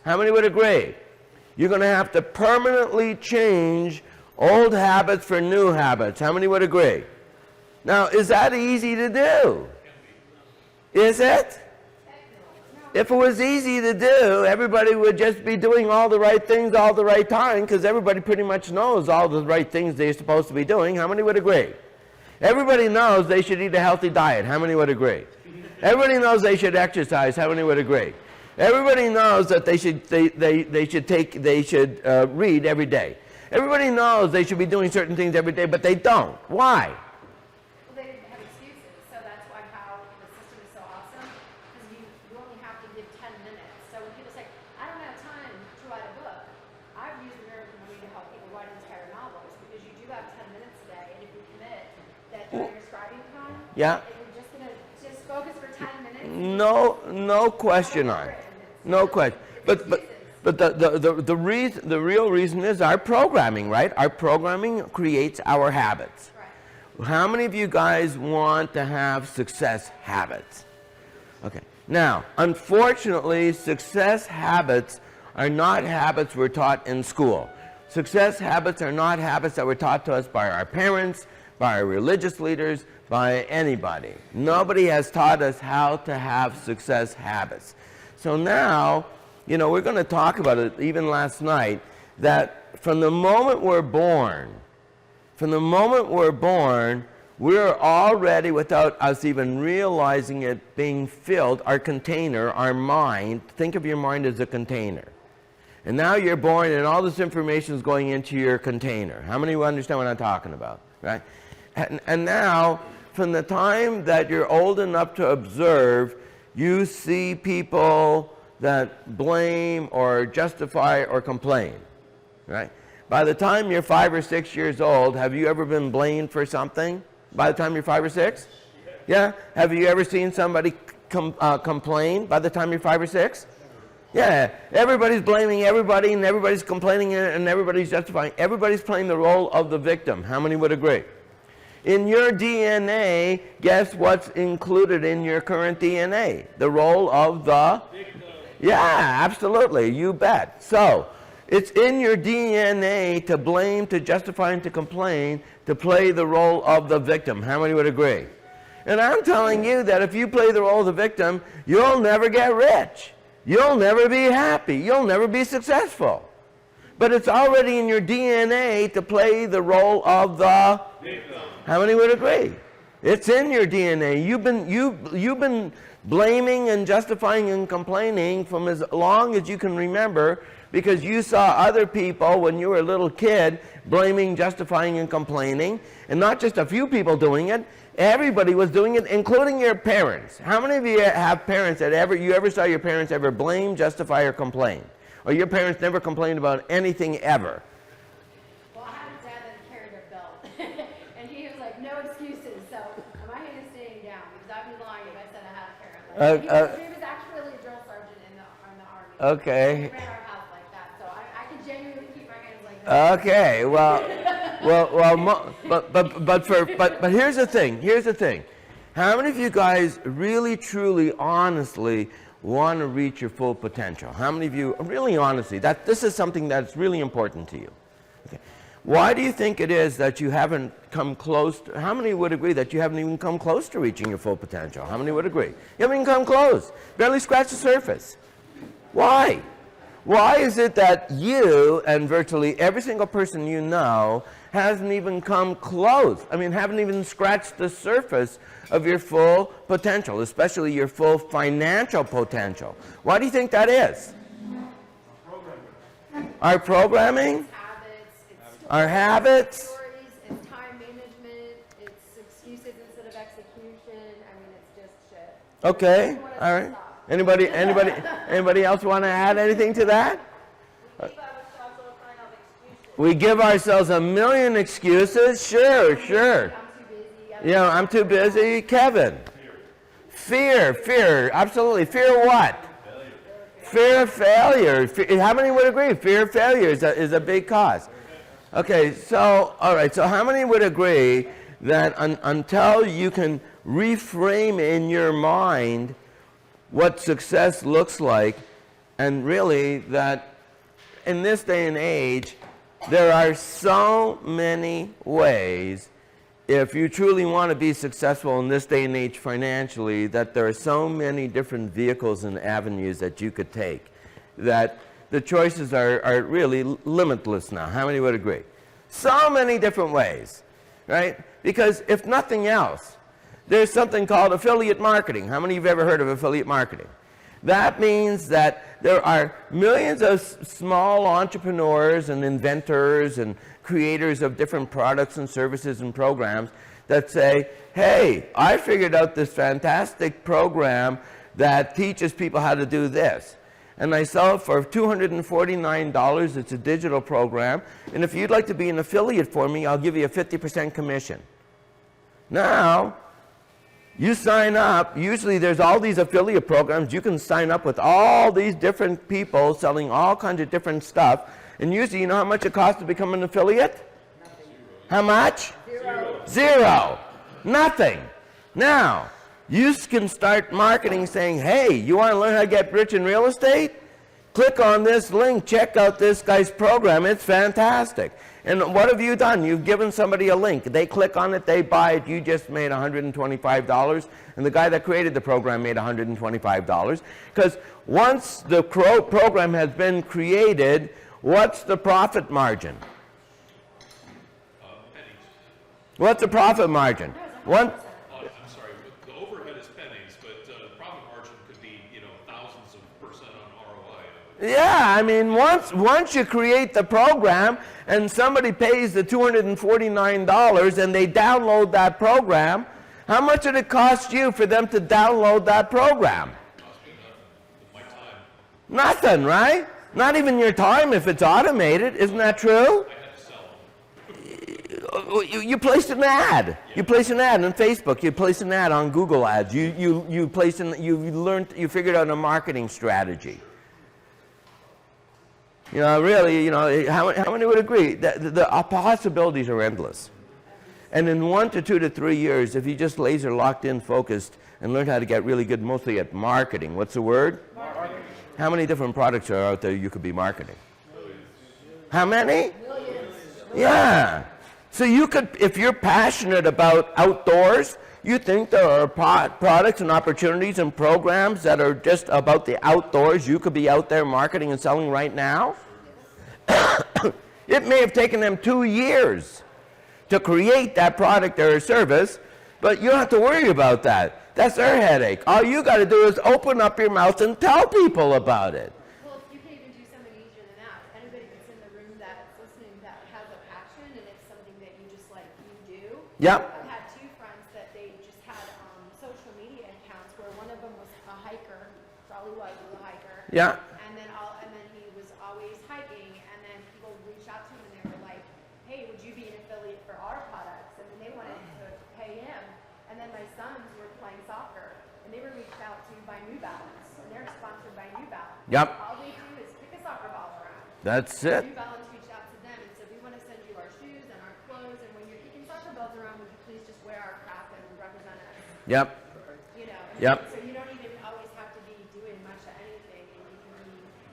How many would agree? You're going to have to permanently change old habits for new habits. How many would agree? Now, is that easy to do? Is it? If it was easy to do, everybody would just be doing all the right things all the right time, because everybody pretty much knows all the right things they're supposed to be doing. How many would agree? Everybody knows they should eat a healthy diet. How many would agree? Everybody knows they should exercise. How many would agree? Everybody knows that they should read every day. Everybody knows they should be doing certain things every day, but they don't. Why? Well, they didn't have excuses, so that's why how the system is so awesome, because you only have to give 10 minutes. So when people say, I don't have time to write a book, I've used the Miracle Money to help people write entire novels, because you do have 10 minutes a day, and if you commit that during your scribing time, yeah, and you're just going to just focus for 10 minutes. No question on it. No question. But the real reason is our programming, right? Our programming creates our habits. Right. How many of you guys want to have success habits? Okay. Now, unfortunately, success habits are not habits we're taught in school. Success habits are not habits that were taught to us by our parents, by our religious leaders, by anybody. Nobody has taught us how to have success habits. So now, you know, we're going to talk about it even last night, that from the moment we're born, we're already, without us even realizing it, being filled, our container, our mind. Think of your mind as a container. And now you're born and all this information is going into your container. How many of you understand what I'm talking about? Right? And now, from the time that you're old enough to observe, you see people that blame or justify or complain, right? By the time you're 5 or 6 years old, have you ever been blamed for something? By the time you're 5 or 6? Yeah? Have you ever seen somebody complain by the time you're 5 or 6? Yeah. Everybody's blaming everybody, and everybody's complaining, and everybody's justifying. Everybody's playing the role of the victim. How many would agree? In your DNA, guess what's included in your current DNA? The role of the victim. Yeah, absolutely. You bet. So, it's in your DNA to blame, to justify, and to complain, to play the role of the victim. How many would agree? And I'm telling you that if you play the role of the victim, you'll never get rich. You'll never be happy. You'll never be successful. But it's already in your DNA to play the role of the victim. How many would agree? It's in your DNA. You've been blaming and justifying and complaining from as long as you can remember, because you saw other people when you were a little kid blaming, justifying, and complaining, and not just a few people doing it. Everybody was doing it, including your parents. How many of you have parents that you ever saw your parents ever blame, justify, or complain? Or your parents never complained about anything ever? Well, I had a dad that carried a belt, and he was like, no excuses. So my hand is staying down, because I'd be lying if I said I had a parent. Like, he was actually a drill sergeant in the Army. Okay. He ran our house like that, so I can genuinely keep my hands like that. Okay, but here's the thing. Here's the thing. How many of you guys really, truly, honestly want to reach your full potential? How many of you, really honestly, that this is something that's really important to you? Okay. Why do you think it is that you haven't come close to, how many would agree that you haven't even come close to reaching your full potential? How many would agree? You haven't even come close. Barely scratched the surface. Why? Why is it that you and virtually every single person you know hasn't even come close? I mean, haven't even scratched the surface of your full potential, especially your full financial potential. Why do you think that is? Our programming? Our habits? It's time management, it's excuses instead of execution. I mean, it's just shit. Okay, all right. Anybody else want to add anything to that? We give ourselves a million excuses. Sure. Yeah, I'm too busy. Kevin. Fear. Absolutely. Fear what? Fear of failure. How many would agree? Fear of failure is a big cause. Okay, so, all right. So how many would agree that until you can reframe in your mind what success looks like, And really, that in this day and age, there are so many ways, if you truly want to be successful in this day and age financially, that there are so many different vehicles and avenues that you could take, that the choices are really limitless now. How many would agree? So many different ways, right? Because if nothing else, there's something called affiliate marketing. How many of you have ever heard of affiliate marketing? That means that there are millions of small entrepreneurs and inventors and creators of different products and services and programs that say, hey, I figured out this fantastic program that teaches people how to do this. And I sell it for $249. It's a digital program. And if you'd like to be an affiliate for me, I'll give you a 50% commission. Now, you sign up. Usually there's all these affiliate programs. You can sign up with all these different people selling all kinds of different stuff. And usually, you know how much it costs to become an affiliate? Nothing. How much? Zero. Nothing. Now, you can start marketing saying, hey, you want to learn how to get rich in real estate? Click on this link. Check out this guy's program. It's fantastic. And what have you done? You've given somebody a link. They click on it. They buy it. You just made $125. And the guy that created the program made $125. Because once the program has been created, what's the profit margin? Pennies. What's the profit margin? One. I'm sorry, the overhead is pennies, but the profit margin could be, thousands of % on ROI. Yeah, I mean, once you create the program and somebody pays the $249 and they download that program, how much did it cost you for them to download that program? It cost me nothing. My time. Nothing, right? Not even your time if it's automated. Isn't that true? I had to sell them. You placed an ad. Yeah. You placed an ad on Facebook. You placed an ad on Google Ads. You figured out a marketing strategy. Really, how many would agree that the possibilities are endless? And in 1 to 2 to 3 years, if you just laser locked in, focused, and learn how to get really good, mostly at marketing. What's the word? Marketing. How many different products are out there you could be marketing? Millions. How many? Millions. Yeah. So you could, if you're passionate about outdoors, you think there are products and opportunities and programs that are just about the outdoors you could be out there marketing and selling right now? It may have taken them 2 years to create that product or service, but you don't have to worry about that. That's their headache. All you got to do is open up your mouth and tell people about it. Well, you can even do something easier than that. Anybody that's in the room that's listening that has a passion and it's something that you just like, you do. Yep. I've had 2 friends that they just had social media accounts where one of them was a hiker, probably was a hiker. Yeah. And then he was always hiking, and then people would reach out to him and they were like, hey, would you be an affiliate for our products? And then they wanted to pay him. And then my sons were playing soccer, and they were reached out to by New Balance, and they're sponsored by New Balance. Yep. All they do is kick a soccer ball around. That's it. New Balance reached out to them and said, we want to send you our shoes and our clothes, and when you're kicking soccer balls around, would you please just wear our crap and represent us? Yep. Yep. So you don't even always have to be doing much of anything, and you can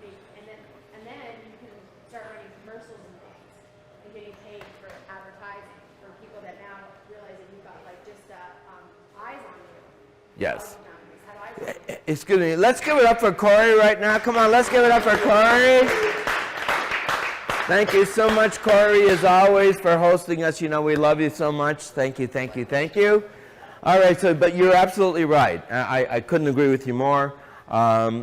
be, and then you can start running commercials and things, and getting paid for advertising for people that now realize that you've got like just eyes on you. Yes. Have eyes on you. Excuse me. Let's give it up for Corey right now. Come on, let's give it up for Corey. Thank you so much, Corey, as always, for hosting us. We love you so much. Thank you, thank you, thank you. All right, but you're absolutely right. I couldn't agree with you more.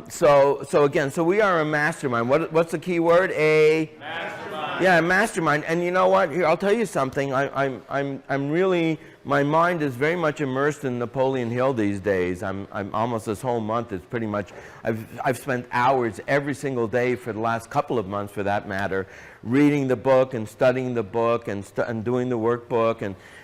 So again, we are a mastermind. What's the key word? A mastermind. Yeah, a mastermind. And you know what? Here, I'll tell you something. I'm really, my mind is very much immersed in Napoleon Hill these days. I'm almost this whole month. It's pretty much. I've spent hours every single day for the last couple of months, for that matter, reading the book and studying the book and doing the workbook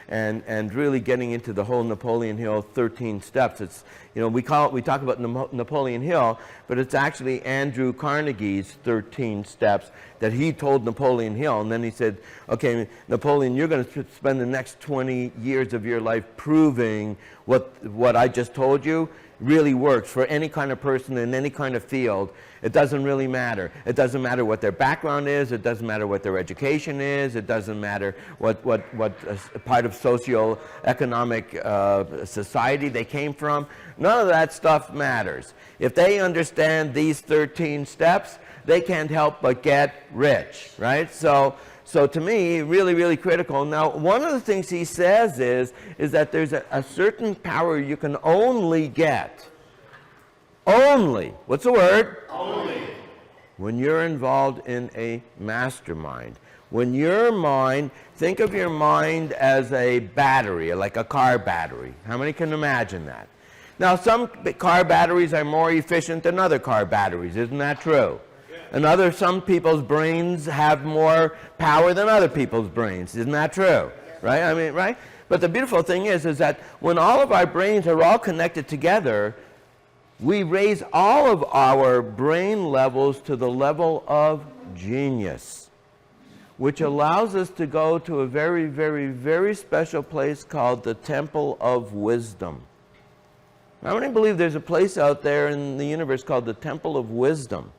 and really getting into the whole Napoleon Hill 13 steps. It's, we talk about Napoleon Hill, but it's actually Andrew Carnegie's 13 steps that he told Napoleon Hill. And then he said, okay, Napoleon, you're going to spend the next 20 years of your life proving what I just told you. really works for any kind of person in any kind of field. It doesn't really matter. It doesn't matter what their background is. It doesn't matter what their education is. It doesn't matter what part of socio-economic society they came from. None of that stuff matters. If they understand these 13 steps, they can't help but get rich, right? So to me, really, really critical. Now, one of the things he says is that there's a certain power you can only get. Only. What's the word? Only. When you're involved in a mastermind. When your mind, think of your mind as a battery, like a car battery. How many can imagine that? Now, some car batteries are more efficient than other car batteries. Isn't that true? And some people's brains have more power than other people's brains. Isn't that true? Right? I mean, right? But the beautiful thing is that when all of our brains are all connected together, we raise all of our brain levels to the level of genius, which allows us to go to a very, very, very special place called the Temple of Wisdom. How many believe there's a place out there in the universe called the Temple of Wisdom?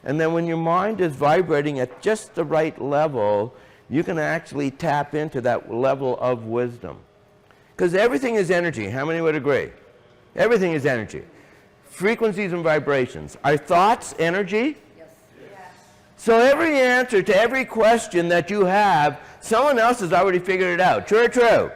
And then when your mind is vibrating at just the right level, you can actually tap into that level of wisdom. Because everything is energy. How many would agree? Everything is energy. Frequencies and vibrations. Are thoughts energy? Yes. So every answer to every question that you have, someone else has already figured it out. True or true?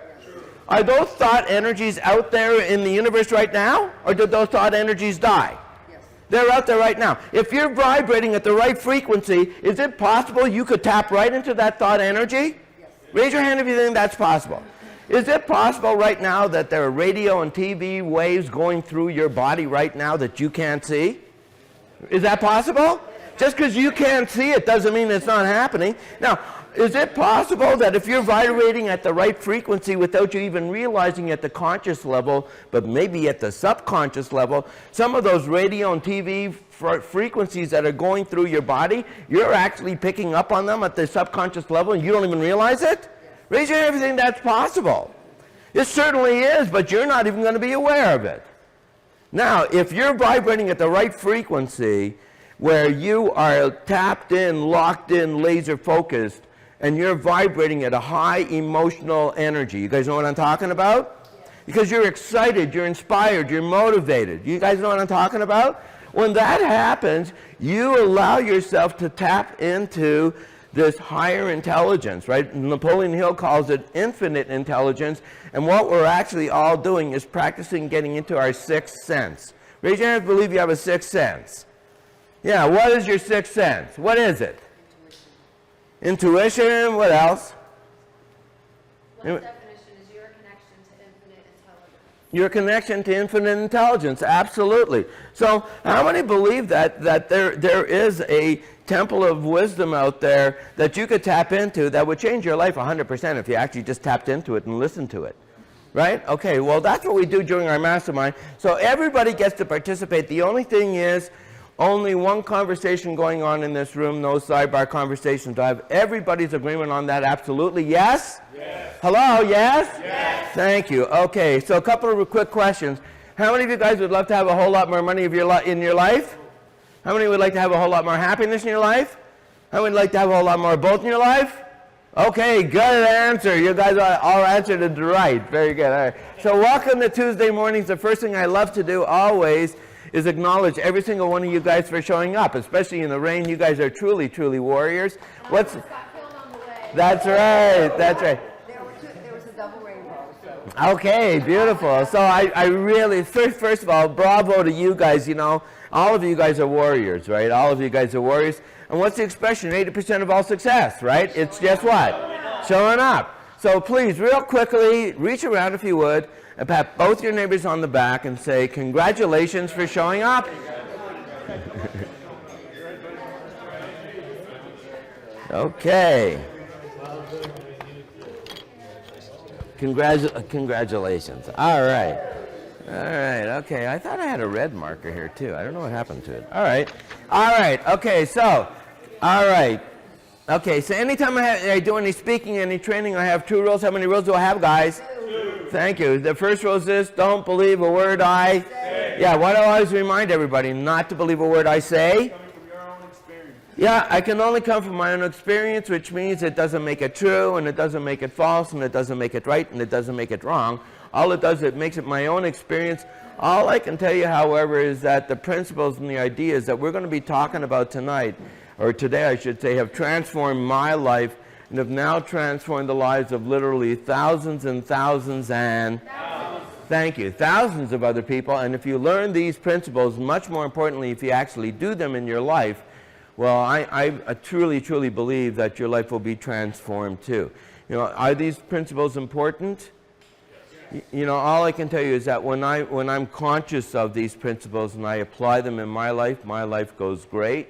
Are those thought energies out there in the universe right now? Or did those thought energies die? Yes. They're out there right now. If you're vibrating at the right frequency, is it possible you could tap right into that thought energy? Yes. Raise your hand if you think that's possible. Is it possible right now that there are radio and TV waves going through your body right now that you can't see? Is that possible? Just because you can't see it doesn't mean it's not happening. Now, is it possible that if you're vibrating at the right frequency without you even realizing at the conscious level, but maybe at the subconscious level, some of those radio and TV frequencies that are going through your body, you're actually picking up on them at the subconscious level and you don't even realize it? Raise your hand if you think that's possible. It certainly is, but you're not even going to be aware of it. Now, if you're vibrating at the right frequency, where you are tapped in, locked in, laser focused, and you're vibrating at a high emotional energy. You guys know what I'm talking about? Yes. Because you're excited, you're inspired, you're motivated. You guys know what I'm talking about? When that happens, you allow yourself to tap into this higher intelligence, right? Napoleon Hill calls it infinite intelligence, and what we're actually all doing is practicing getting into our sixth sense. Raise your hand if you believe you have a sixth sense. Yeah, what is your sixth sense? What is it? Intuition. What else? One definition is your connection to infinite intelligence. Your connection to infinite intelligence, absolutely. So how many believe that there is a temple of wisdom out there that you could tap into that would change your life 100% if you actually just tapped into it and listened to it? Right? Okay, well that's what we do during our mastermind. So everybody gets to participate. The only thing is, only one conversation going on in this room, no sidebar conversations. Do I have everybody's agreement on that? Absolutely. Yes? Yes. Hello? Yes? Yes. Thank you. Okay, so a couple of quick questions. How many of you guys would love to have a whole lot more money in your life? How many would like to have a whole lot more happiness in your life? How many would like to have a whole lot more of both in your life? Okay, good answer. You guys all answered it right. Very good. All right. So welcome to Tuesday mornings. The first thing I love to do always is acknowledge every single one of you guys for showing up, especially in the rain. You guys are truly, truly warriors. What's? Got killed on the way. That's right. That's right. There was a double rainbow. So. Okay, beautiful. So I really, first of all, bravo to you guys. You know, all of you guys are warriors, right? All of you guys are warriors. And what's the expression? 80% of all success, right? It's just what? Showing up. So please, real quickly, reach around if you would, and pat both your neighbors on the back and say, congratulations for showing up. Okay. Congratulations. All right. All right. Okay. I thought I had a red marker here too. I don't know what happened to it. All right. All right. Okay. So, all right. Okay. So anytime I do any speaking, any training, I have 2 rules. How many rules do I have, guys? 2. Thank you. The first rule is this: don't believe a word I say. Yeah, what do I always remind everybody? Not to believe a word I say. Coming from your own experience. Yeah, I can only come from my own experience, which means it doesn't make it true, and it doesn't make it false, and it doesn't make it right, and it doesn't make it wrong. All it does, it makes it my own experience. All I can tell you, however, is that the principles and the ideas that we're going to be talking about tonight, or today I should say, have transformed my life and have now transformed the lives of literally thousands and thousands and thank you, thousands of other people. And if you learn these principles, much more importantly, if you actually do them in your life, well, I truly, truly believe that your life will be transformed too. You know, are these principles important? You know, all I can tell you is that when I'm conscious of these principles and I apply them in my life goes great.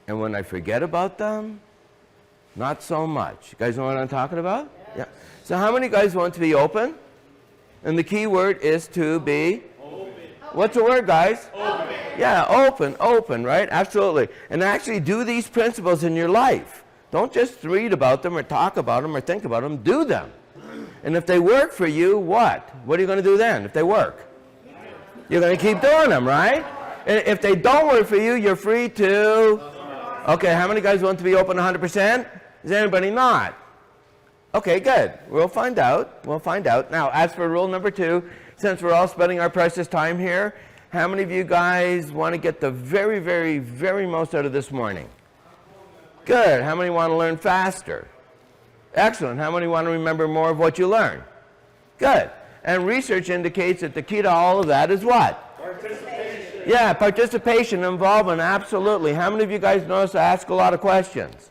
And when I forget about them, not so much. You guys know what I'm talking about? Yeah. So how many guys want to be open? And the key word is to be open. What's the word, guys? Open. Yeah, open, right? Absolutely. And actually do these principles in your life. Don't just read about them or talk about them or think about them. Do them. And if they work for you, what? What are you going to do then if they work? You're going to keep doing them, right? And if they don't work for you, you're free to... Okay, how many guys want to be open 100%? Is anybody not? Okay, good. We'll find out. We'll find out. Now, as for rule number 2, since we're all spending our precious time here, how many of you guys want to get the very, very, very most out of this morning? Good. How many want to learn faster? Excellent. How many want to remember more of what you learn? Good. And research indicates that the key to all of that is what? Participation. Yeah, participation, involvement, absolutely. How many of you guys notice I ask a lot of questions?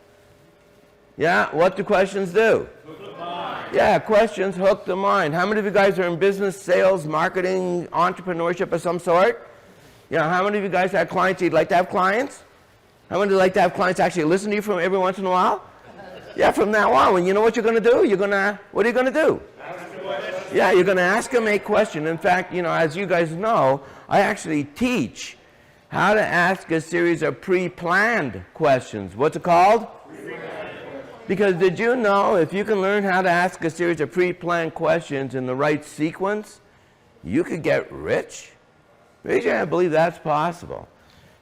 Yeah, what do questions do? Hook the mind. Yeah, questions hook the mind. How many of you guys are in business, sales, marketing, entrepreneurship of some sort? Yeah, how many of you guys have clients? You'd like to have clients? How many would like to have clients actually listen to you from every once in a while? Yeah, from now on, when you know what you're going to do, what are you going to do? Yeah, you're going to ask them a question. In fact, you know, as you guys know, I actually teach how to ask a series of pre-planned questions. What's it called? Because did you know if you can learn how to ask a series of pre-planned questions in the right sequence, you could get rich? Raise your hand, I believe that's possible.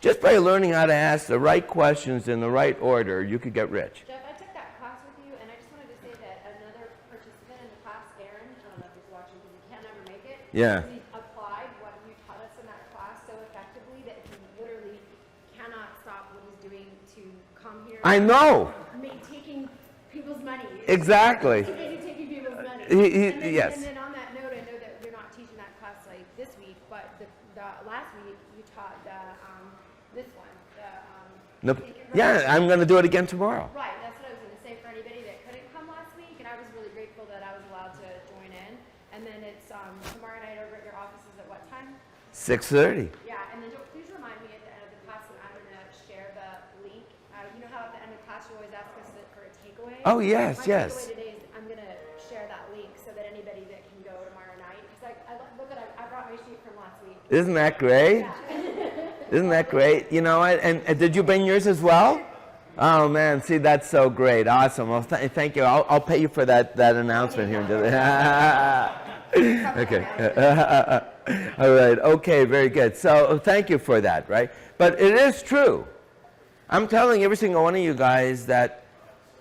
Just by learning how to ask the right questions in the right order, you could get rich. Jeff, I took that class with you, and I just wanted to say that another participant in the class, Aaron, I don't know if he's watching because he can't ever make it. Yeah. He applied what you taught us in that class so effectively that he literally cannot stop what he's doing to come here. I know. Taking people's money. Exactly. Too busy taking people's money. Yes. And then on that note, I know that you're not teaching that class like this week, but the last week you taught this one. Yeah, I'm going to do it again tomorrow. Right, that's what I was going to say for anybody that couldn't come last week, and I was really grateful that I was allowed to join in. And then it's tomorrow night over at your offices at what time? 6:30. Yeah, and then please remind me at the end of the class that I'm going to share the link. You know how at the end of class you always ask us for a takeaway? Oh, yes, My yes. takeaway today is I'm going to share that link so that anybody that can go tomorrow night, because look at I brought my sheet from last week. Isn't that great? Yeah. Isn't that great? You know, and did you bring yours as well? Oh man, see, that's so great. Awesome. Well, thank you. I'll pay you for that announcement here. Okay. All right. Okay, very good. So thank you for that, right? But it is true. I'm telling every single one of you guys that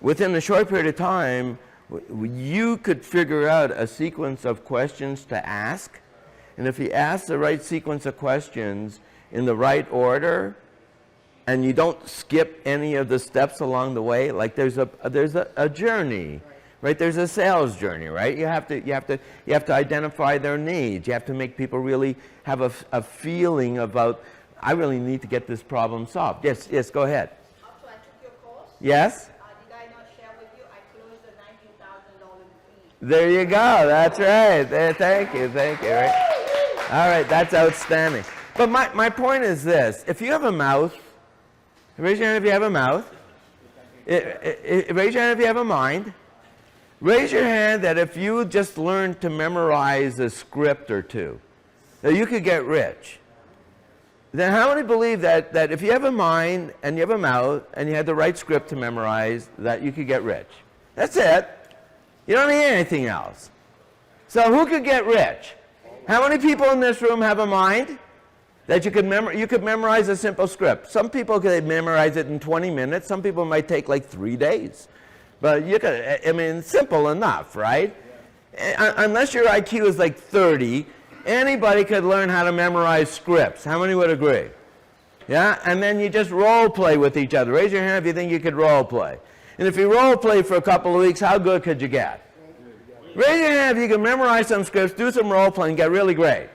within a short period of time, you could figure out a sequence of questions to ask. And if you ask the right sequence of questions in the right order, and you don't skip any of the steps along the way, like there's a journey, right? There's a sales journey, right? You have to identify their needs. You have to make people really have a feeling about, I really need to get this problem solved. Yes, go ahead. Also, I took your course. Yes? Did I not share with you? I closed the $19,000 fee. There you go. That's right. There, thank you. Right? All right, that's outstanding. But my point is this. If you have a mouth, raise your hand if you have a mouth. Raise your hand if you have a mind. Raise your hand that if you just learned to memorize a script or two, that you could get rich. Then how many believe that if you have a mind and you have a mouth and you have the right script to memorize, that you could get rich? That's it. You don't need anything else. So who could get rich? How many people in this room have a mind? that you could memorize a simple script. Some people could memorize it in 20 minutes. Some people might take like 3 days. But you could, I mean, simple enough, right? Unless your IQ is like 30, anybody could learn how to memorize scripts. How many would agree? Yeah? And then you just role play with each other. Raise your hand if you think you could role play. And if you role play for a couple of weeks, how good could you get? Raise your hand if you can memorize some scripts, do some role playing, get really great.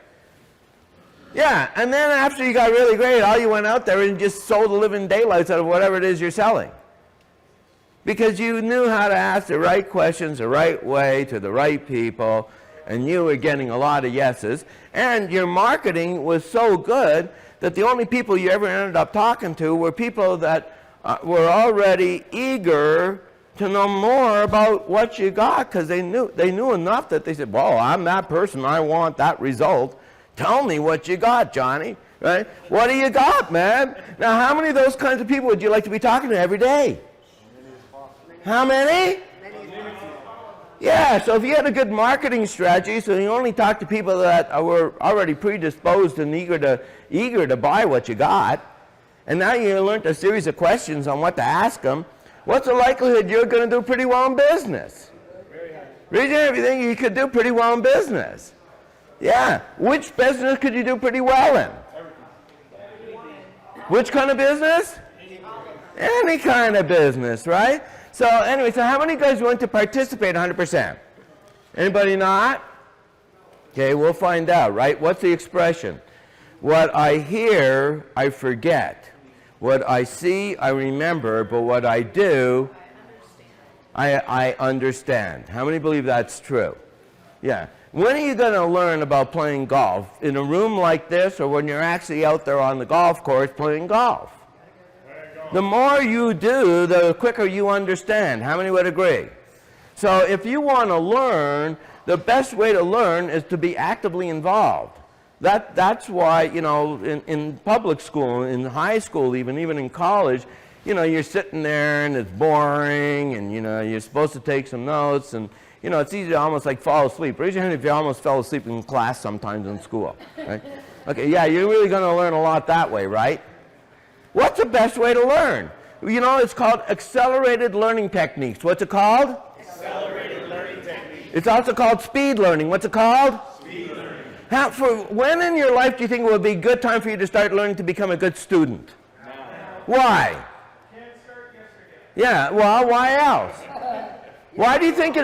Yeah, and then after you got really great, all you went out there and just sold the living daylights out of whatever it is you're selling. Because you knew how to ask the right questions the right way to the right people, and you were getting a lot of yeses, and your marketing was so good that the only people you ever ended up talking to were people that were already eager to know more about what you got, because they knew enough that they said, well, I'm that person, I want that result. Tell me what you got, Johnny, right? What do you got, man? Now, how many of those kinds of people would you like to be talking to every day? How many? Yeah, so if you had a good marketing strategy, so you only talk to people that were already predisposed and eager to buy what you got, and now you learned a series of questions on what to ask them, what's the likelihood you're going to do pretty well in business? Raise your hand if you think you could do pretty well in business. Yeah. Which business could you do pretty well in? Which kind of business? Any kind of business, right? So anyway, so how many guys want to participate 100%? Anybody not? Okay, we'll find out, right? What's the expression? What I hear, I forget. What I see, I remember, but what I do, I understand. How many believe that's true? Yeah. When are you going to learn about playing golf? In a room like this, or when you're actually out there on the golf course playing golf? The more you do, the quicker you understand. How many would agree? So if you want to learn, the best way to learn is to be actively involved. That's why, you know, in public school, in high school, even in college, you know, you're sitting there and it's boring, and, you know, you're supposed to take some notes, and, you know, it's easy to almost like fall asleep. Raise your hand if you almost fell asleep in class sometimes in school. Right? Okay, yeah, you're really going to learn a lot that way, right? What's the best way to learn? You know, it's called accelerated learning techniques. What's it called? Accelerated learning techniques. It's also called speed learning. What's it called? Speed learning. When in your life do you think it would be a good time for you to start learning to become a good student? Now. Why? Can't start yesterday. Yeah, well, why else? Why do you think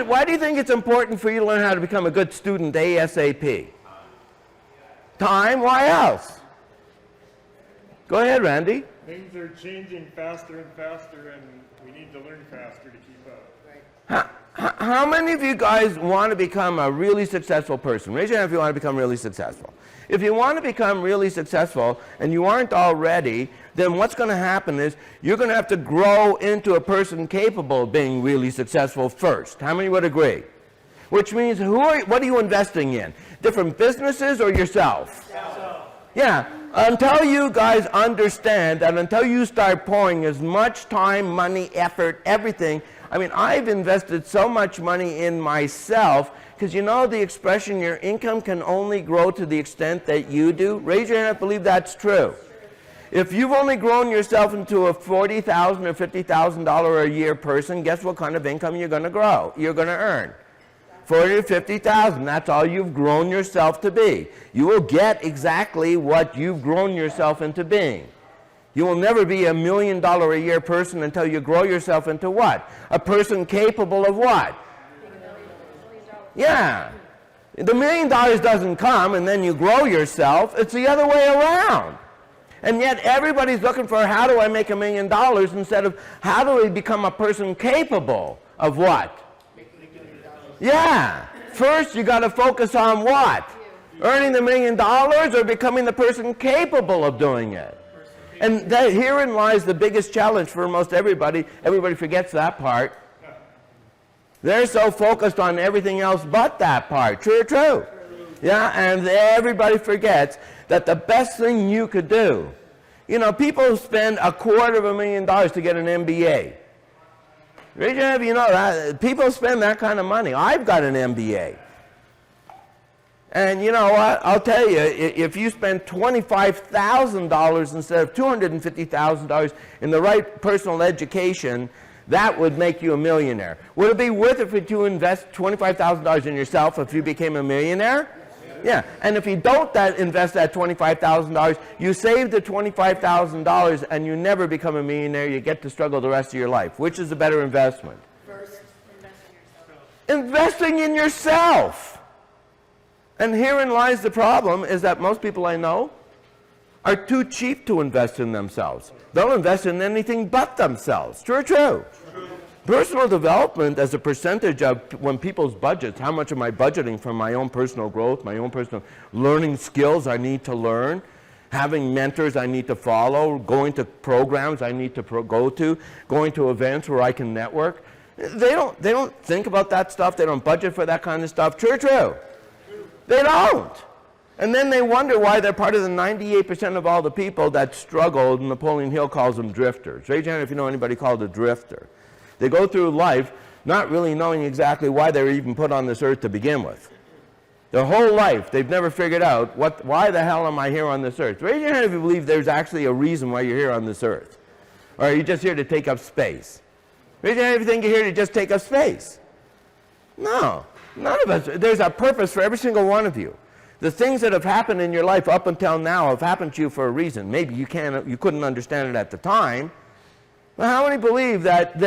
it's important for you to learn how to become a good student ASAP? Time? Why else? Go ahead, Randy. Things are changing faster and faster, and we need to learn faster to keep up. How many of you guys want to become a really successful person? Raise your hand if you want to become really successful. If you want to become really successful and you aren't already, then what's going to happen is you're going to have to grow into a person capable of being really successful first. How many would agree? Which means what are you investing in? Different businesses or yourself? Yeah. Until you guys understand that, until you start pouring as much time, money, effort, everything. I mean, I've invested so much money in myself, because you know the expression, your income can only grow to the extent that you do? Raise your hand if you believe that's true. If you've only grown yourself into a $40,000 or $50,000 a year person, guess what kind of income you're going to earn? $40,000 to $50,000, that's all you've grown yourself to be. You will get exactly what you've grown yourself into being. You will never be $1 million a year person until you grow yourself into what? A person capable of what? Yeah. The $1 million doesn't come and then you grow yourself. It's the other way around. And yet everybody's looking for how do I make $1 million instead of how do I become a person capable of what? Yeah. First, you got to focus on what? Earning the $1 million or becoming the person capable of doing it. And herein lies the biggest challenge for most everybody. Everybody forgets that part. They're so focused on everything else but that part. True or true? Yeah, and everybody forgets that the best thing you could do. You know, people spend $250,000 to get an MBA. Raise your hand if you know that. People spend that kind of money. I've got an MBA. And you know what? I'll tell you, if you spend $25,000 instead of $250,000 in the right personal education, that would make you a millionaire. Would it be worth it for you to invest $25,000 in yourself if you became a millionaire? Yeah. And if you don't invest that $25,000, you save the $25,000 and you never become a millionaire. You get to struggle the rest of your life. Which is a better investment? First, invest in yourself. Investing in yourself. And herein lies the problem, is that most people I know are too cheap to invest in themselves. They'll invest in anything but themselves. True or true? Personal development as a percentage of when people's budgets, how much am I budgeting for my own personal growth, my own personal learning skills I need to learn, having mentors I need to follow, going to programs I need to go to, going to events where I can network. They don't think about that stuff. They don't budget for that kind of stuff. True or true? They don't. And then they wonder why they're part of the 98% of all the people that struggled. Napoleon Hill calls them drifters. Raise your hand if you know anybody called a drifter. They go through life not really knowing exactly why they were even put on this earth to begin with. Their whole life, they've never figured out why the hell am I here on this earth. Raise your hand if you believe there's actually a reason why you're here on this earth. Or are you just here to take up space? Raise your hand if you think you're here to just take up space. No. None of us. There's a purpose for every single one of you. The things that have happened in your life up until now have happened to you for a reason. Maybe you couldn't understand it at the time. But how many believe that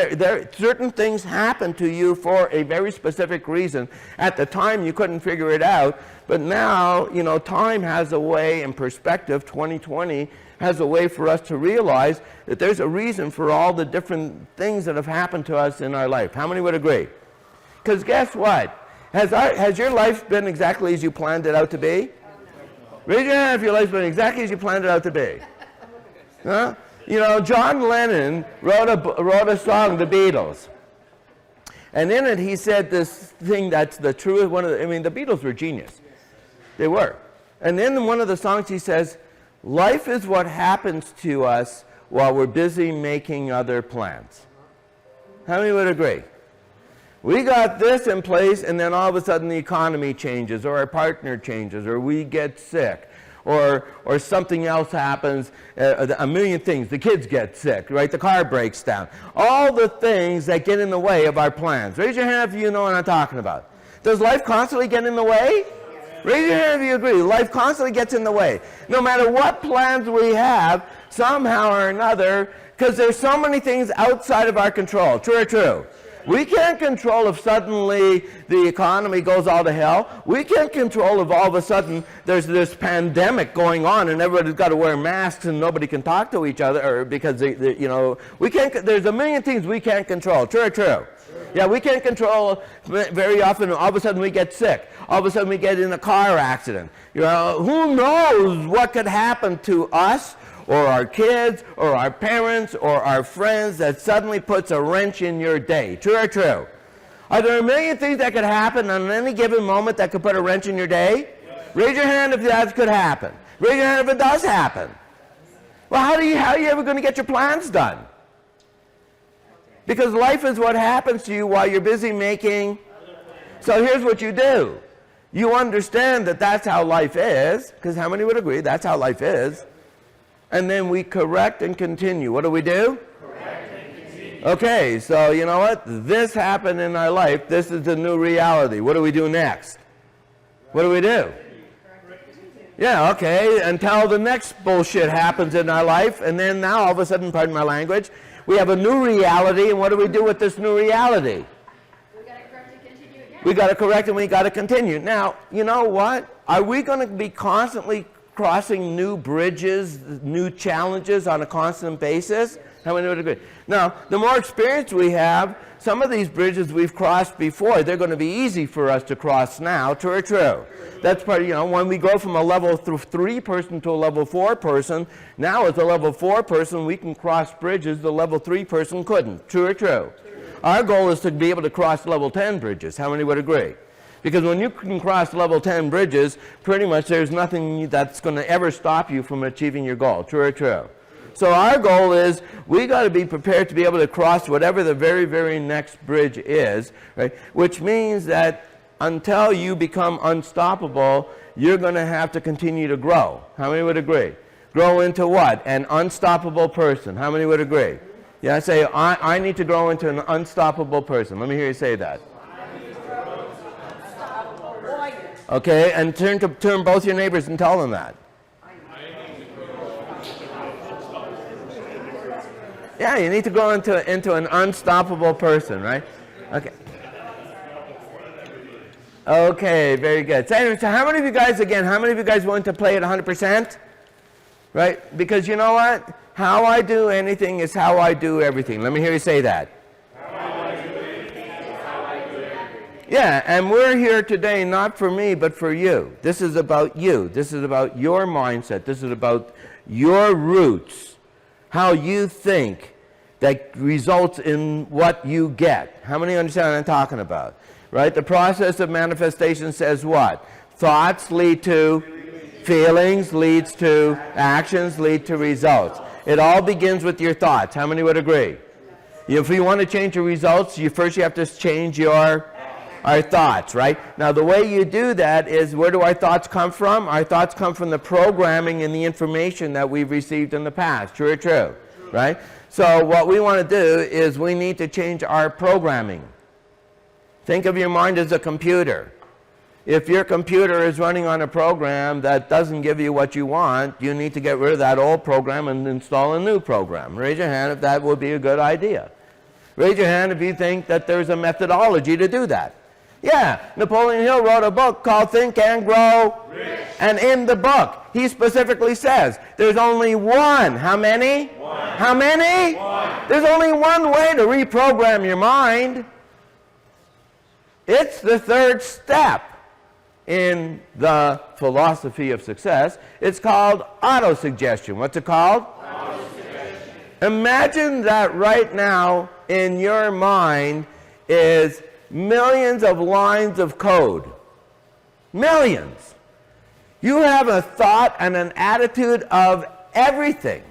certain things happen to you for a very specific reason? At the time you couldn't figure it out, but now, you know, time has a way, and perspective, 2020, has a way for us to realize that there's a reason for all the different things that have happened to us in our life. How many would agree? Because guess what? Has your life been exactly as you planned it out to be? Raise your hand if your life's been exactly as you planned it out to be. Huh? You know, John Lennon wrote a song, The Beatles. And in it he said this thing that's the truth. The Beatles were genius. They were. And in one of the songs he says, life is what happens to us while we're busy making other plans. How many would agree? We got this in place, and then all of a sudden the economy changes, or our partner changes, or we get sick, or something else happens, a million things. The kids get sick, right? The car breaks down. All the things that get in the way of our plans. Raise your hand if you know what I'm talking about. Does life constantly get in the way? Raise your hand if you agree. Life constantly gets in the way. No matter what plans we have, somehow or another, because there's so many things outside of our control. True or true? We can't control if suddenly the economy goes all to hell. We can't control if all of a sudden there's this pandemic going on and everybody's got to wear masks and nobody can talk to each other, or because we can't. There's a million things we can't control. True or true? Yeah, we can't control. Very often, all of a sudden we get sick. All of a sudden we get in a car accident. Who knows what could happen to us, or our kids, or our parents, or our friends, that suddenly puts a wrench in your day. True or true? Are there a million things that could happen on any given moment that could put a wrench in your day? Yes. Raise your hand if that could happen. Raise your hand if it does happen. Well, how are you ever going to get your plans done? Because life is what happens to you while you're busy making. So here's what you do. You understand that that's how life is, because how many would agree that's how life is? And then we correct and continue. What do we do? Correct and continue. Okay, so you know what? This happened in our life. This is the new reality. What do we do next? What do we do? Yeah, okay, until the next bullshit happens in our life, and then now all of a sudden, pardon my language, we have a new reality, and what do we do with this new reality? We got to correct and continue again. We got to correct and we got to continue. Now, you know what? Are we going to be constantly crossing new bridges, new challenges on a constant basis? How many would agree? Now, the more experience we have, some of these bridges we've crossed before, they're going to be easy for us to cross now. True or true? That's part of, when we go from a level 3 person to a level 4 person, now as a level 4 person, we can cross bridges the level 3 person couldn't. True or true? Our goal is to be able to cross level 10 bridges. How many would agree? Because when you can cross level 10 bridges, pretty much there's nothing that's going to ever stop you from achieving your goal. True or true? So our goal is we got to be prepared to be able to cross whatever the very, very next bridge is, right? Which means that until you become unstoppable, you're going to have to continue to grow. How many would agree? Grow into what? An unstoppable person. How many would agree? Yeah, say, I need to grow into an unstoppable person. Let me hear you say that. Okay, and turn both your neighbors and tell them that. Yeah, you need to grow into an unstoppable person, right? Okay. Okay, very good. So how many of you guys, again, how many of you guys want to play at 100%? Right? Because you know what? How I do anything is how I do everything. Let me hear you say that. Yeah, and we're here today not for me, but for you. This is about you. This is about your mindset. This is about your roots, how you think that results in what you get. How many understand what I'm talking about? Right? The process of manifestation says what? Thoughts lead to feelings, leads to actions, lead to results. It all begins with your thoughts. How many would agree? If you want to change your results, first you have to change our thoughts, right? Now the way you do that is, where do our thoughts come from? Our thoughts come from the programming and the information that we've received in the past. True or true? Right? So what we want to do is we need to change our programming. Think of your mind as a computer. If your computer is running on a program that doesn't give you what you want, you need to get rid of that old program and install a new program. Raise your hand if that would be a good idea. Raise your hand if you think that there's a methodology to do that. Yeah, Napoleon Hill wrote a book called Think and Grow Rich. And in the book, he specifically says, there's only one. How many? One. How many? One. There's only one way to reprogram your mind. It's the third step in the philosophy of success. It's called autosuggestion. What's it called? Autosuggestion. Imagine that right now in your mind is millions of lines of code. Millions. You have a thought and an attitude of everything.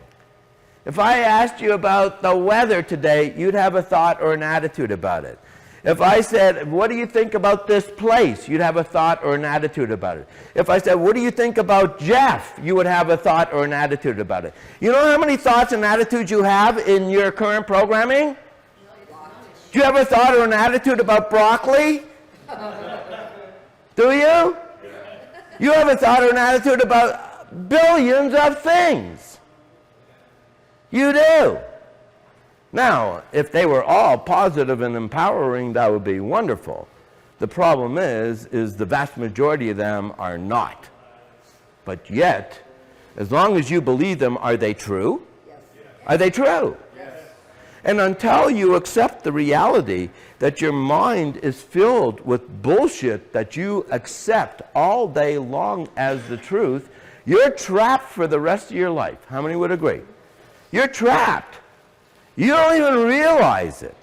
If I asked you about the weather today, you'd have a thought or an attitude about it. If I said, what do you think about this place? You'd have a thought or an attitude about it. If I said, what do you think about Jeff? You would have a thought or an attitude about it. You know how many thoughts and attitudes you have in your current programming? Do you have a thought or an attitude about broccoli? Do you? You have a thought or an attitude about billions of things. You do. Now, if they were all positive and empowering, that would be wonderful. The problem is the vast majority of them are not. But yet, as long as you believe them, are they true? Yes. Are they true? Yes. And until you accept the reality that your mind is filled with bullshit that you accept all day long as the truth, you're trapped for the rest of your life. How many would agree? You're trapped. You don't even realize it.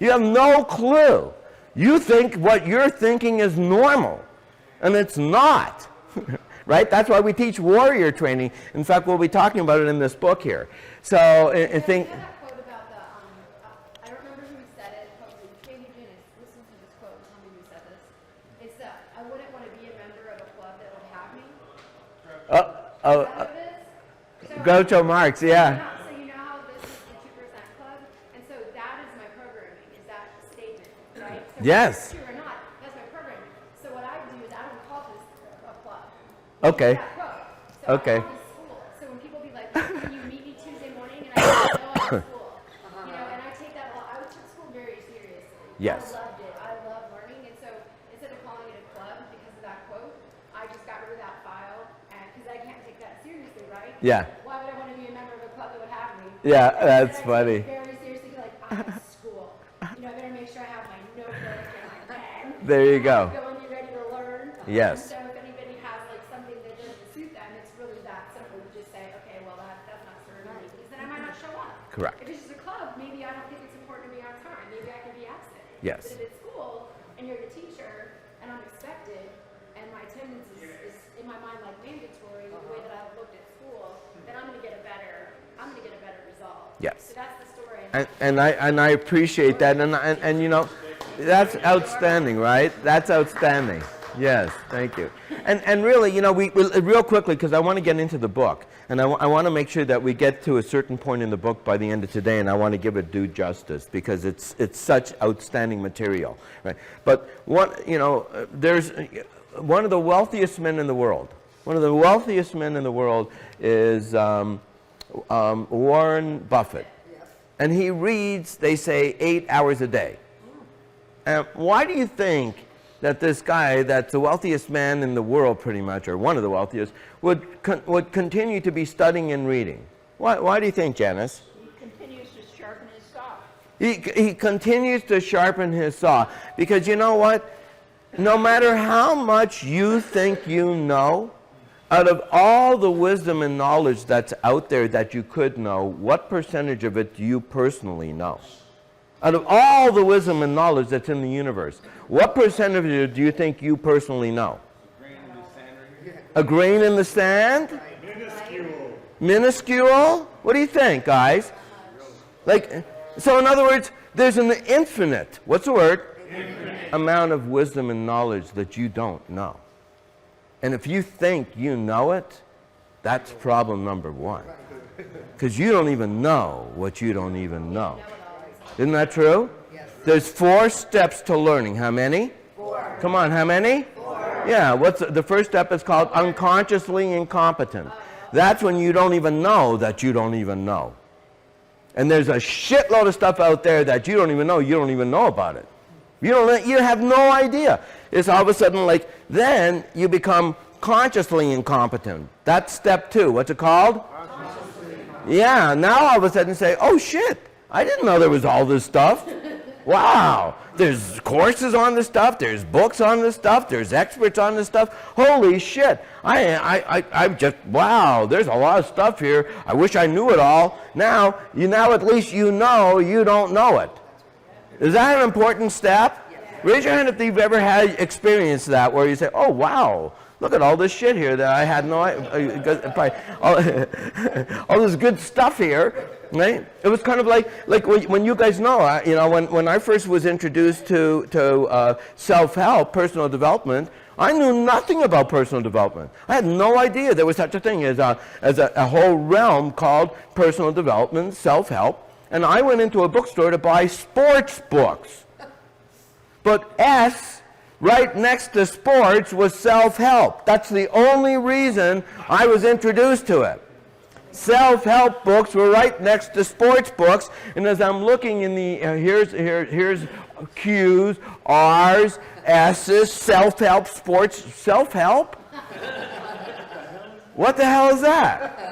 You have no clue. You think what you're thinking is normal, and it's not. Right? That's why we teach warrior training. In fact, we'll be talking about it in this book here. So, I think... You know that quote about the, I don't remember who said it, probably Katie Guinness. Listen to this quote, tell me who said this. It's that, I wouldn't want to be a member of a club that would have me. Is that what it is? Groucho Marx, yeah. So you know how this is the 2% club? And so that is my programming, is that statement, right? So Yes. whether it's true or not, that's my programming. So what I do is I don't call this a club. Okay. That quote. So Okay. I call this school. So when people be like, can you meet me Tuesday morning? And I say, no, I'm at school. You know, and I take that a lot. I took school very seriously. Yes. I loved it. I love learning. And so instead of calling it a club because of that quote, I just got rid of that file. And because I can't take that seriously, right? Yeah. Why would I want to be a member of a club that would have me? Yeah, And that's I take funny. it very seriously, like, I'm at school. You know, I better make sure I have my notebook and my pen. There you go. Go and be ready to learn. Yes. So if anybody has like something that doesn't suit them, it's really that simple to just say, okay, well that's not serving me, because then I might not show up. Correct. If it's just a club, maybe I don't think it's important to be on time. Maybe I can be absent. Yes. But if it's school and you're the teacher and I'm expected and my attendance is in my mind like mandatory, the way that I've looked at school, then I'm gonna get a better result. Yes. So that's the story. And I appreciate that, and you know, That's outstanding, right? That's outstanding. Yes, thank you. And really, you know, we real quickly, because I want to get into the book, and I want to make sure that we get to a certain point in the book by the end of today, and I want to give it due justice because it's such outstanding material, right? But there's one of the wealthiest men in the world. One of the wealthiest men in the world is Warren Buffett, and he reads, they say, 8 hours a day. Why do you think that this guy, that's the wealthiest man in the world pretty much, or one of the wealthiest, would continue to be studying and reading? Why do you think, Janice? He continues to sharpen his saw. He continues to sharpen his saw. Because you know what? No matter how much you think you know, out of all the wisdom and knowledge that's out there that you could know, what percentage of it do you personally know? Out of all the wisdom and knowledge that's in the universe, what percent of it do you think you personally know? A grain in the sand? Minuscule. Minuscule? What do you think, guys? Like, so in other words, there's an infinite, what's the word? Infinite amount of wisdom and knowledge that you don't know. And if you think you know it, that's problem number one. Because you don't even know what you don't even know. Isn't that true? Yes. There's 4 steps to learning. How many? 4. Come on, how many? 4. Yeah, what's the first step is called unconsciously incompetent. That's when you don't even know that you don't even know. And there's a shitload of stuff out there that you don't even know about it. You have no idea. It's all of a sudden like, then you become consciously incompetent. That's step 2. What's it called? Yeah, now all of a sudden say, oh shit, I didn't know there was all this stuff. Wow, there's courses on this stuff, there's books on this stuff, there's experts on this stuff. Holy shit, I'm just, wow, there's a lot of stuff here. I wish I knew it all. Now at least you know you don't know it. Is that an important step? Raise your hand if you've ever had experienced that, where you say, oh wow, look at all this shit here that I had no idea, all this good stuff here, right? It was kind of like when you guys know, when I first was introduced to self-help, personal development, I knew nothing about personal development. I had no idea there was such a thing as a whole realm called personal development, self-help, and I went into a bookstore to buy sports books. But S, right next to sports, was self-help. That's the only reason I was introduced to it. Self-help books were right next to sports books, and as I'm looking in the, here's Q's, R's, S's, self-help, sports, self-help? What the hell is that?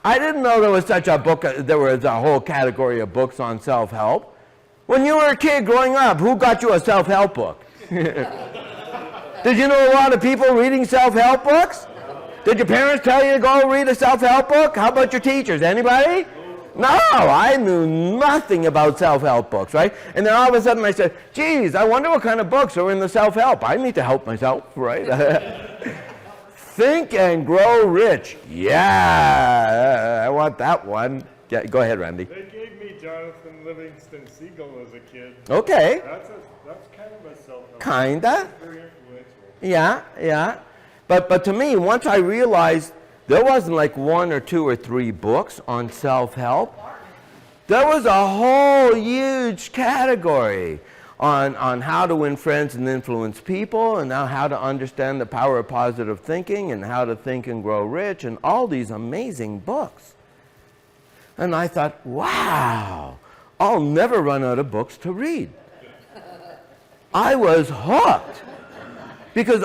I didn't know there was such a book, there was a whole category of books on self-help. When you were a kid growing up, who got you a self-help book? Did you know a lot of people reading self-help books? Did your parents tell you to go read a self-help book? How about your teachers? Anybody? No, I knew nothing about self-help books, right? And then all of a sudden I said, geez, I wonder what kind of books are in the self-help. I need to help myself, right? Think and Grow Rich. Yeah, I want that one. Yeah, go ahead, Randy. They gave me Jonathan Livingston Seagull as a kid. Okay. That's kind of a self-help. Kinda. Very influential. Yeah. But to me, once I realized there wasn't like 1 or 2 or 3 books on self-help, there was a whole huge category on how to win friends and influence people, and now how to understand the power of positive thinking, and how to think and grow rich, and all these amazing books. And I thought, wow, I'll never run out of books to read. I was hooked. Because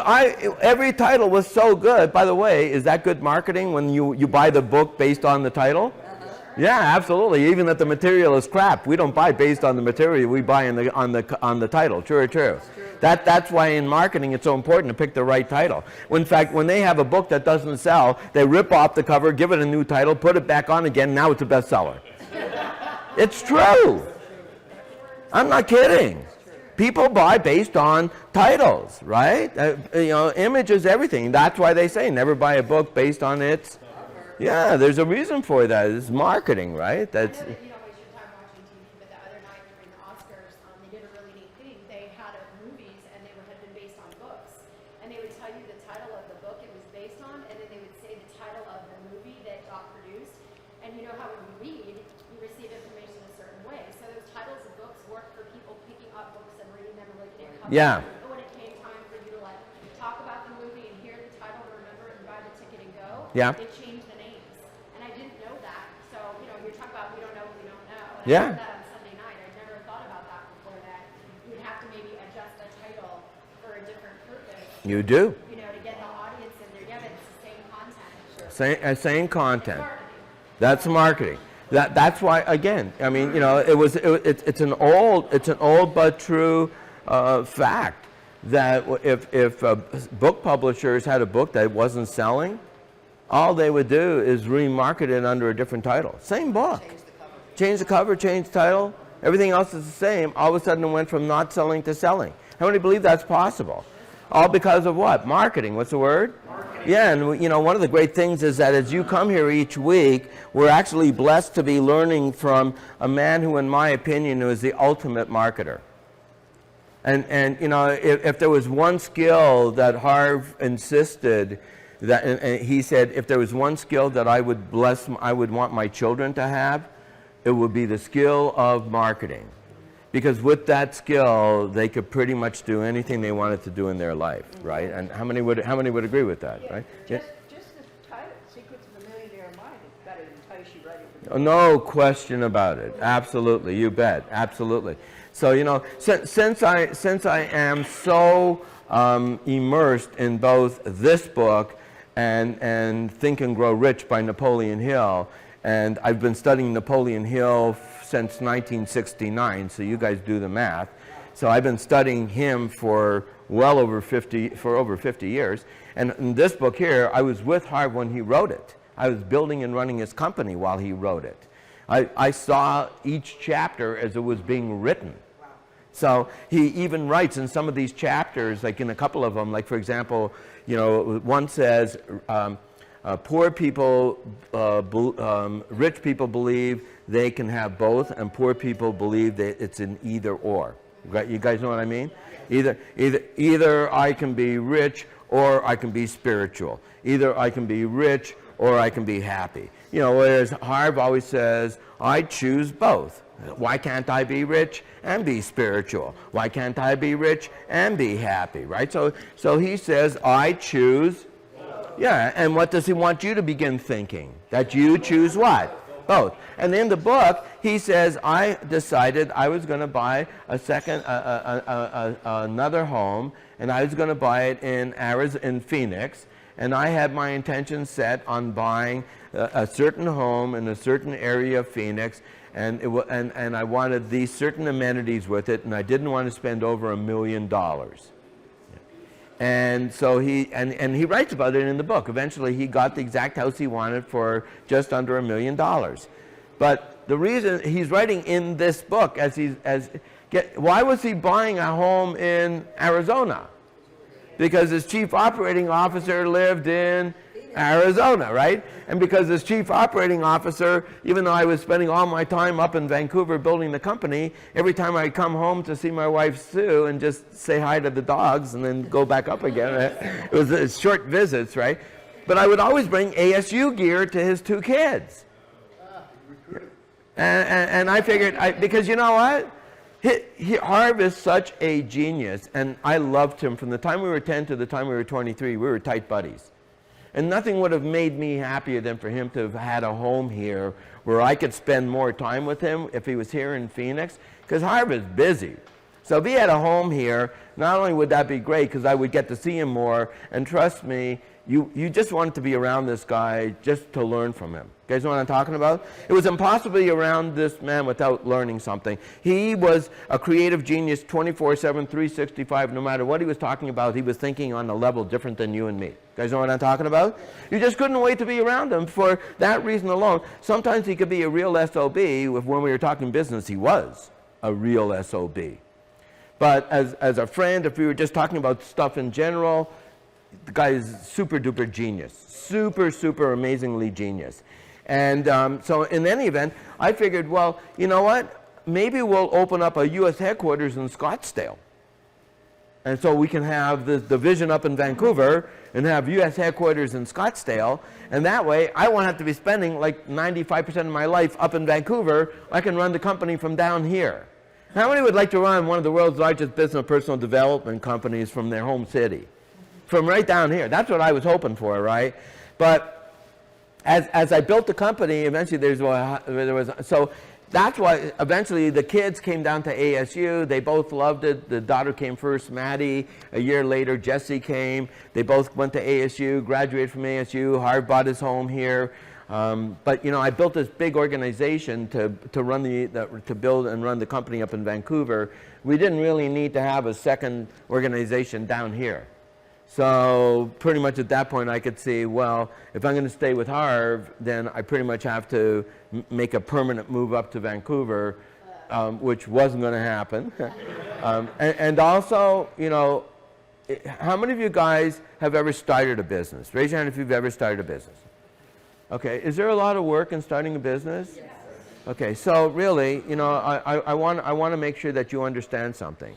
every title was so good. By the way, is that good marketing when you buy the book based on the title? Yeah, absolutely. Even if the material is crap, we don't buy based on the material. We buy on the title. True. That's why in marketing it's so important to pick the right title. In fact, when they have a book that doesn't sell, they rip off the cover, give it a new title, put it back on again. Now it's a bestseller. It's true. I'm not kidding. People buy based on titles, right? Image is everything. That's why they say never buy a book based on its. Yeah, there's a reason for that. It's marketing, right? I know that you don't waste your time watching TV, but the other night during the Oscars, tell you the title of the book it was based on, and then they would say the title of the movie that got produced. And you know how when you read, you receive information a certain way. So those titles of books work for people picking up books and reading them and looking at covers. Yeah. But when it came time for you to like talk about the movie and hear the title, remember it, and buy the ticket and go, Yeah. they changed the names. And I didn't know that. So, you know, you're talking about we don't know what we don't know. And Yeah. I heard that on Sunday night. I'd never thought about that before, that you'd have to maybe adjust a title for a different purpose, You do. you know, to get the audience in there. Yeah, but it's the same content. Same content. Marketing. That's marketing. That's why, again, I mean, you know, it's an old but true fact that if book publishers had a book that wasn't selling, all they would do is remarket it under a different title. Same book. Change the cover, change the title. Everything else is the same. All of a sudden it went from not selling to selling. How many believe that's possible? All because of what? Marketing. What's the word? Marketing. Yeah, and you know, one of the great things is that as you come here each week, we're actually blessed to be learning from a man who, in my opinion, is the ultimate marketer. And you know, if there was one skill that Harv insisted that, and he said, if there was one skill that I would want my children to have, it would be the skill of marketing. Because with that skill, they could pretty much do anything they wanted to do in their life, right? And how many would agree with that, right? Yeah. Just the title, Secrets of a Millionaire Mind, it's got to entice you right into No question about it. Absolutely, you bet. Absolutely. So you know, since I am so immersed in both this book and Think and Grow Rich by Napoleon Hill, and I've been studying Napoleon Hill since 1969, so you guys do the math. So I've been studying him for over 50 years. And in this book here, I was with Harv when he wrote it. I was building and running his company while he wrote it. I saw each chapter as it was being written. So he even writes in some of these chapters, like in a couple of them, like for example, you know, one says, poor people, rich people believe they can have both, and poor people believe that it's an either or. You guys know what I mean? Either I can be rich or I can be spiritual. Either I can be rich or I can be happy. You know, whereas Harv always says, I choose both. Why can't I be rich and be spiritual? Why can't I be rich and be happy, right? So he says, I choose. Yeah, and what does he want you to begin thinking? That you choose what? Both. And in the book, he says, I decided I was going to buy another home, and I was going to buy it in Phoenix, and I had my intention set on buying a certain home in a certain area of Phoenix, and I wanted these certain amenities with it, and I didn't want to spend over $1 million. And so he writes about it in the book. Eventually, he got the exact house he wanted for just under $1 million. But the reason he's writing in this book, why was he buying a home in Arizona? Because his chief operating officer lived in Arizona, right? And because his chief operating officer, even though I was spending all my time up in Vancouver building the company, every time I come home to see my wife Sue and just say hi to the dogs and then go back up again, it was short visits, right? But I would always bring ASU gear to his two kids. And I figured, because you know what? Harv is such a genius, and I loved him from the time we were 10 to the time we were 23. We were tight buddies. And nothing would have made me happier than for him to have had a home here where I could spend more time with him if he was here in Phoenix, because Harv is busy. So if he had a home here, not only would that be great because I would get to see him more, and trust me, you just wanted to be around this guy just to learn from him. You guys know what I'm talking about? It was impossible to be around this man without learning something. He was a creative genius 24/7, 365. No matter what he was talking about, he was thinking on a level different than you and me. You guys know what I'm talking about? You just couldn't wait to be around him for that reason alone. Sometimes he could be a real SOB. When we were talking business, he was a real SOB. But as a friend, if we were just talking about stuff in general, the guy is super duper genius. Super, super amazingly genius. And so in any event, I figured, well, you know what? Maybe we'll open up a U.S. headquarters in Scottsdale. And so we can have the division up in Vancouver and have U.S. headquarters in Scottsdale. And that way, I won't have to be spending like 95% of my life up in Vancouver. I can run the company from down here. How many would like to run one of the world's largest business personal development companies from their home city? From right down here. That's what I was hoping for, right? But as I built the company, eventually there was, so that's why eventually the kids came down to ASU. They both loved it. The daughter came first, Maddie. A year later, Jesse came. They both went to ASU, graduated from ASU. Harv bought his home here. But you know, I built this big organization to run to build and run the company up in Vancouver. We didn't really need to have a second organization down here. So pretty much at that point I could see, well, if I'm going to stay with Harv, then I pretty much have to make a permanent move up to Vancouver, which wasn't going to happen. And also, you know, how many of you guys have ever started a business? Raise your hand if you've ever started a business. Okay, is there a lot of work in starting a business? Yes. Okay, so really, you know, I want to make sure that you understand something.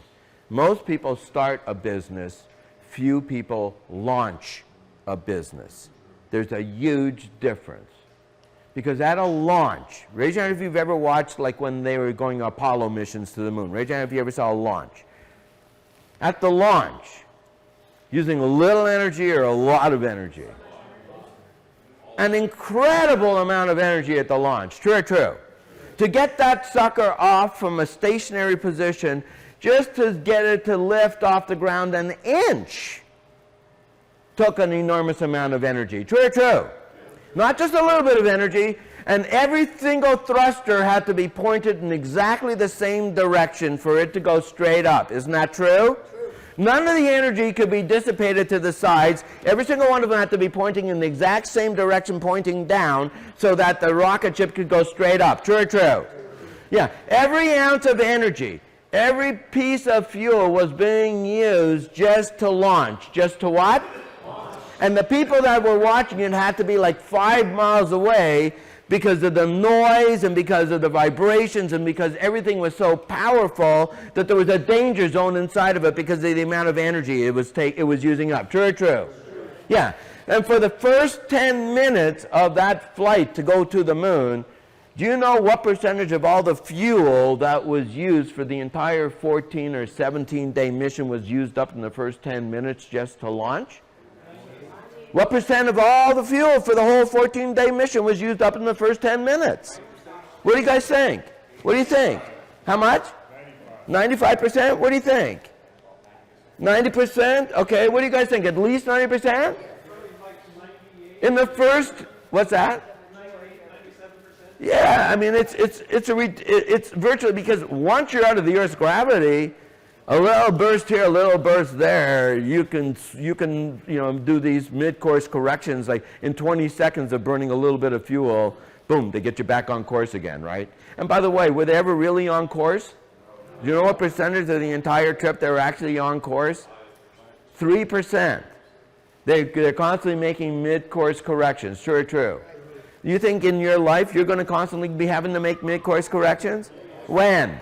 Most people start a business. Few people launch a business. There's a huge difference. Because at a launch, raise your hand if you've ever watched like when they were going Apollo missions to the moon. Raise your hand if you ever saw a launch. At the launch, using a little energy or a lot of energy. An incredible amount of energy at the launch. True or true? To get that sucker off from a stationary position, just to get it to lift off the ground an inch, took an enormous amount of energy. True or true? Not just a little bit of energy, and every single thruster had to be pointed in exactly the same direction for it to go straight up. Isn't that true? None of the energy could be dissipated to the sides. Every single one of them had to be pointing in the exact same direction, pointing down, so that the rocket ship could go straight up. True or true? Yeah. Every ounce of energy, every piece of fuel was being used just to launch. Just to what? Launch. And the people that were watching it had to be like 5 miles away because of the noise and because of the vibrations and because everything was so powerful that there was a danger zone inside of it because of the amount of energy it was using up. True or true? Yeah. And for the first 10 minutes of that flight to go to the moon, do you know what percentage of all the fuel that was used for the entire 14 or 17-day mission was used up in the first 10 minutes just to launch? What percent of all the fuel for the whole 14-day mission was used up in the first 10 minutes? What do you guys think? What do you think? How much? 95%? What do you think? 90%? Okay, what do you guys think? At least 90%? In the first, what's that? Yeah, I mean, it's virtually, because once you're out of the Earth's gravity, a little burst here, a little burst there, you can do these mid-course corrections, like in 20 seconds of burning a little bit of fuel, boom, they get you back on course again, right? And by the way, were they ever really on course? Do you know what percentage of the entire trip they were actually on course? 3%. They're constantly making mid-course corrections. True or true? You think in your life you're going to constantly be having to make mid-course corrections? When?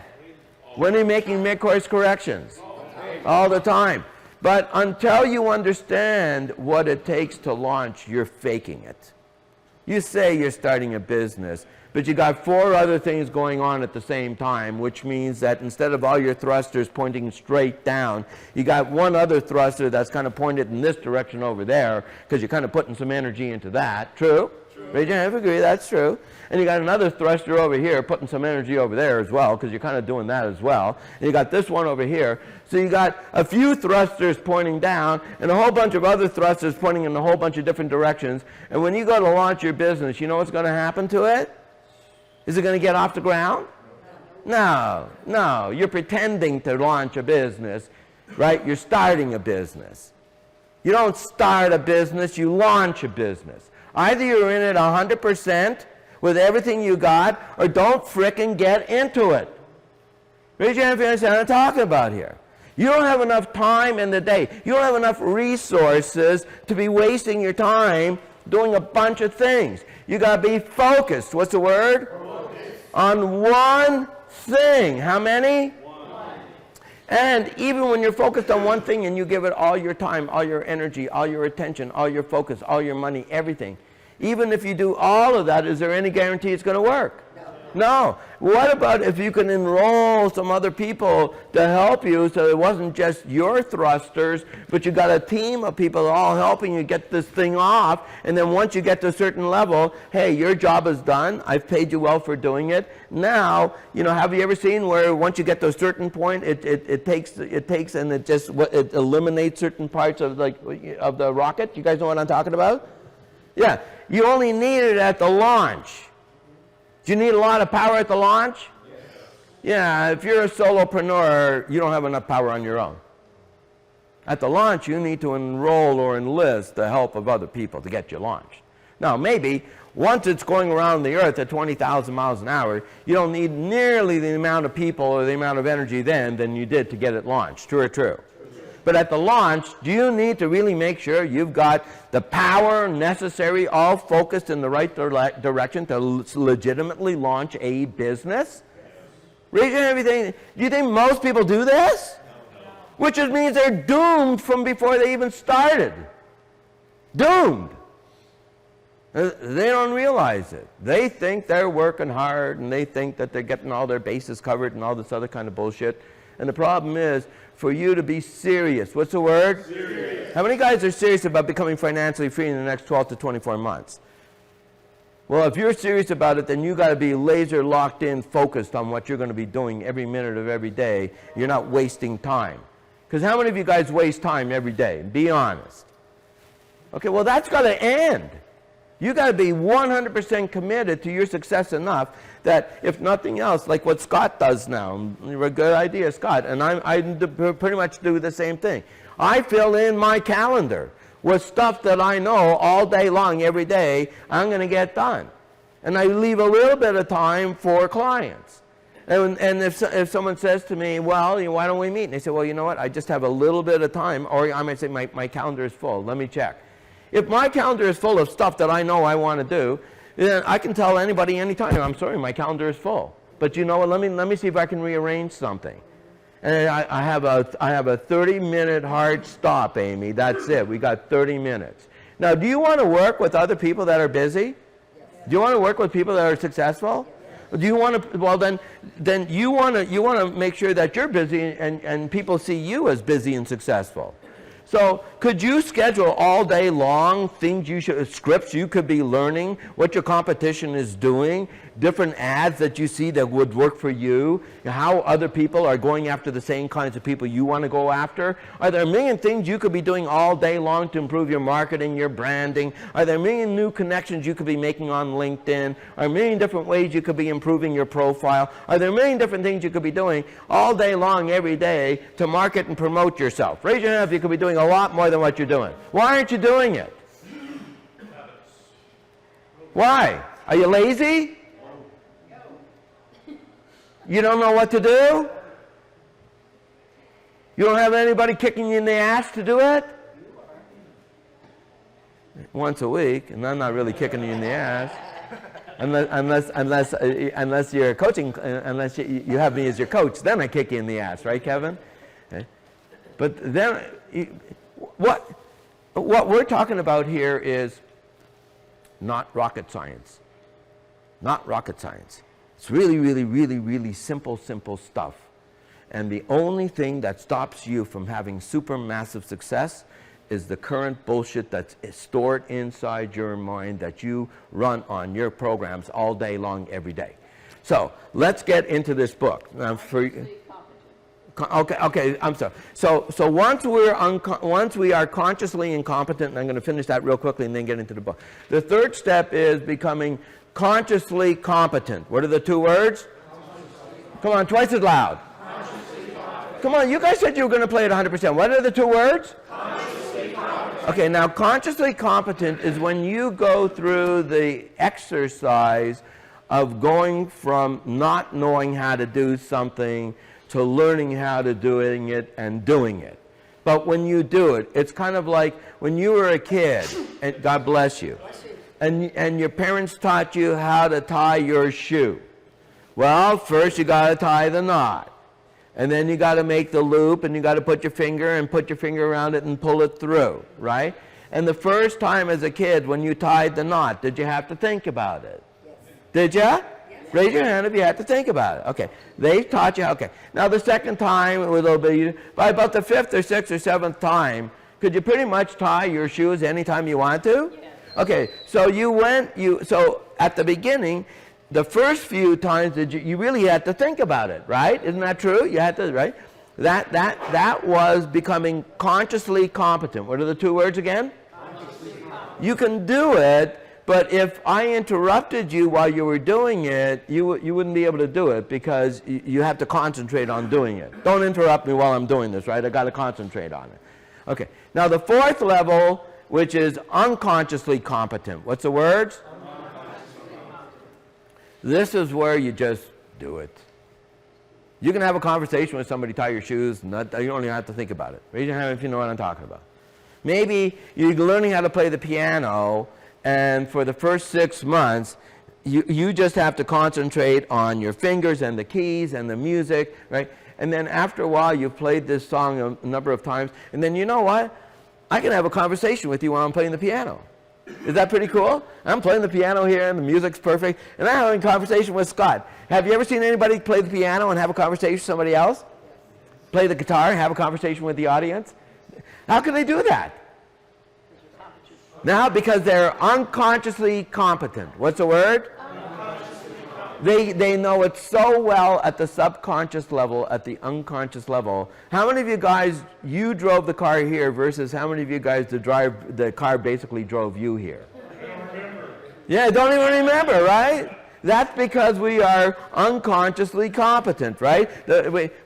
When are you making mid-course corrections? All the time. But until you understand what it takes to launch, you're faking it. You say you're starting a business, but you got 4 other things going on at the same time, which means that instead of all your thrusters pointing straight down, you got one other thruster that's kind of pointed in this direction over there, because you're kind of putting some energy into that. True? Raise your hand if you agree, that's true. And you got another thruster over here putting some energy over there as well, because you're kind of doing that as well. And you got this one over here. So you got a few thrusters pointing down and a whole bunch of other thrusters pointing in a whole bunch of different directions. And when you go to launch your business, you know what's going to happen to it? Is it going to get off the ground? No, no. You're pretending to launch a business, right? You're starting a business. You don't start a business, you launch a business. Either you're in it 100% with everything you got, or don't frickin' get into it. Raise your hand if you understand what I'm talking about here. You don't have enough time in the day. You don't have enough resources to be wasting your time doing a bunch of things. You got to be focused. What's the word? Focus. On one thing. How many? One. And even when you're focused on one thing and you give it all your time, all your energy, all your attention, all your focus, all your money, everything, even if you do all of that, is there any guarantee it's going to work? No. What about if you can enroll some other people to help you so it wasn't just your thrusters, but you got a team of people all helping you get this thing off, and then once you get to a certain level, hey, your job is done, I've paid you well for doing it. Now, have you ever seen where once you get to a certain point, it takes and it eliminates certain parts of of the rocket? You guys know what I'm talking about? Yeah. You only need it at the launch. Do you need a lot of power at the launch? Yes. Yeah, if you're a solopreneur, you don't have enough power on your own. At the launch, you need to enroll or enlist the help of other people to get you launched. Now, maybe once it's going around the earth at 20,000 miles an hour, you don't need nearly the amount of people or the amount of energy than you did to get it launched. True or true? But at the launch, do you need to really make sure you've got the power necessary, all focused in the right direction to legitimately launch a business? Raise your hand if you think, do you think most people do this? No. Which just means they're doomed from before they even started. Doomed. They don't realize it. They think they're working hard and they think that they're getting all their bases covered and all this other kind of bullshit. And the problem is, for you to be serious. What's the word? Serious. How many guys are serious about becoming financially free in the next 12 to 24 months? Well, if you're serious about it, then you got to be laser locked in, focused on what you're going to be doing every minute of every day. You're not wasting time. Because how many of you guys waste time every day? Be honest. Okay, well, that's got to end. You got to be 100% committed to your success enough that if nothing else, like what Scott does now, a good idea, Scott, and I pretty much do the same thing. I fill in my calendar with stuff that I know all day long, every day, I'm going to get done. And I leave a little bit of time for clients. And if someone says to me, well, why don't we meet? And they say, well, you know what, I just have a little bit of time, or I might say, my calendar is full, let me check. If my calendar is full of stuff that I know I want to do, then I can tell anybody anytime, I'm sorry, my calendar is full. But you know what, let me see if I can rearrange something. And I have a 30-minute hard stop, Amy. That's it. We got 30 minutes. Now, do you want to work with other people that are busy? Yes. Do you want to work with people that are successful? Yes. Do you want to? Well, then you want to make sure that you're busy and people see you as busy and successful. So could you schedule all day long scripts you could be learning, what your competition is doing, different ads that you see that would work for you, how other people are going after the same kinds of people you want to go after? Are there a million things you could be doing all day long to improve your marketing, your branding? Are there a million new connections you could be making on LinkedIn? Are a million different ways you could be improving your profile? Are there a million different things you could be doing all day long, every day to market and promote yourself? Raise your hand if you could be doing a lot more than what you're doing. Why aren't you doing it? Why? Are you lazy? You don't know what to do? You don't have anybody kicking you in the ass to do it? Once a week, and I'm not really kicking you in the ass. Unless you're coaching, unless you have me as your coach, then I kick you in the ass, right, Kevin? Okay. But then, what we're talking about here is not rocket science. Not rocket science. It's really, really, really, really simple stuff. And the only thing that stops you from having super massive success is the current bullshit that's stored inside your mind that you run on your programs all day long, every day. So let's get into this book. Okay, I'm sorry. So once we are consciously incompetent, and I'm going to finish that real quickly and then get into the book. The third step is becoming consciously competent. What are the two words? Come on, twice as loud. Come on, you guys said you were going to play at 100%. What are the two words? Consciously competent. Okay, now consciously competent is when you go through the exercise of going from not knowing how to do something to learning how to doing it and doing it. But when you do it, it's kind of like when you were a kid, and God bless you, and your parents taught you how to tie your shoe. Well, first you got to tie the knot. And then you got to make the loop, and you got to put your finger around it and pull it through, right? And the first time as a kid when you tied the knot, did you have to think about it? Yes. Did you? Yes. Raise your hand if you had to think about it. Okay. They taught you. Okay. Now the second time, it was a little bit, by about the 5th or 6th or 7th time, could you pretty much tie your shoes anytime you want to? Yes. Okay. So so at the beginning, the first few times that you really had to think about it, right? Isn't that true? You had to, right? That was becoming consciously competent. What are the two words again? Consciously competent. You can do it, but if I interrupted you while you were doing it, you wouldn't be able to do it because you have to concentrate on doing it. Don't interrupt me while I'm doing this, right? I got to concentrate on it. Okay. Now the 4th level, which is unconsciously competent. What's the words? This is where you just do it. You can have a conversation with somebody, tie your shoes, and you don't even have to think about it. Raise your hand if you know what I'm talking about. Maybe you're learning how to play the piano, and for the first 6 months, you just have to concentrate on your fingers and the keys and the music, right? And then after a while, you've played this song a number of times, and then you know what? I can have a conversation with you while I'm playing the piano. Is that pretty cool? I'm playing the piano here and the music's perfect, and I'm having a conversation with Scott. Have you ever seen anybody play the piano and have a conversation with somebody else? Play the guitar and have a conversation with the audience? How can they do that? Now, because they're unconsciously competent. What's the word? They know it so well at the subconscious level, at the unconscious level. How many of you guys, you drove the car here versus how many of you guys the car basically drove you here? Yeah, don't even remember, right? That's because we are unconsciously competent, right?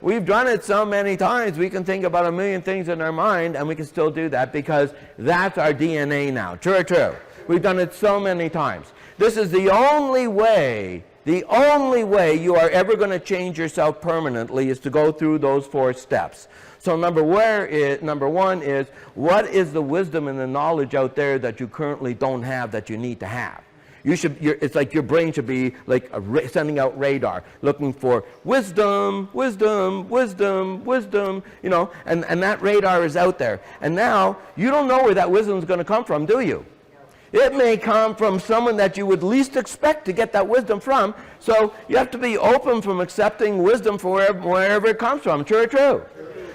We've done it so many times, we can think about a million things in our mind, and we can still do that because that's our DNA now. True or true? We've done it so many times. This is the only way you are ever going to change yourself permanently is to go through those 4 steps. So number 1 is, what is the wisdom and the knowledge out there that you currently don't have that you need to have? It's like your brain should be like sending out radar, looking for wisdom, wisdom, wisdom, wisdom, you know, and that radar is out there. And now, you don't know where that wisdom is going to come from, do you? It may come from someone that you would least expect to get that wisdom from, so you have to be open from accepting wisdom from wherever it comes from. True or true?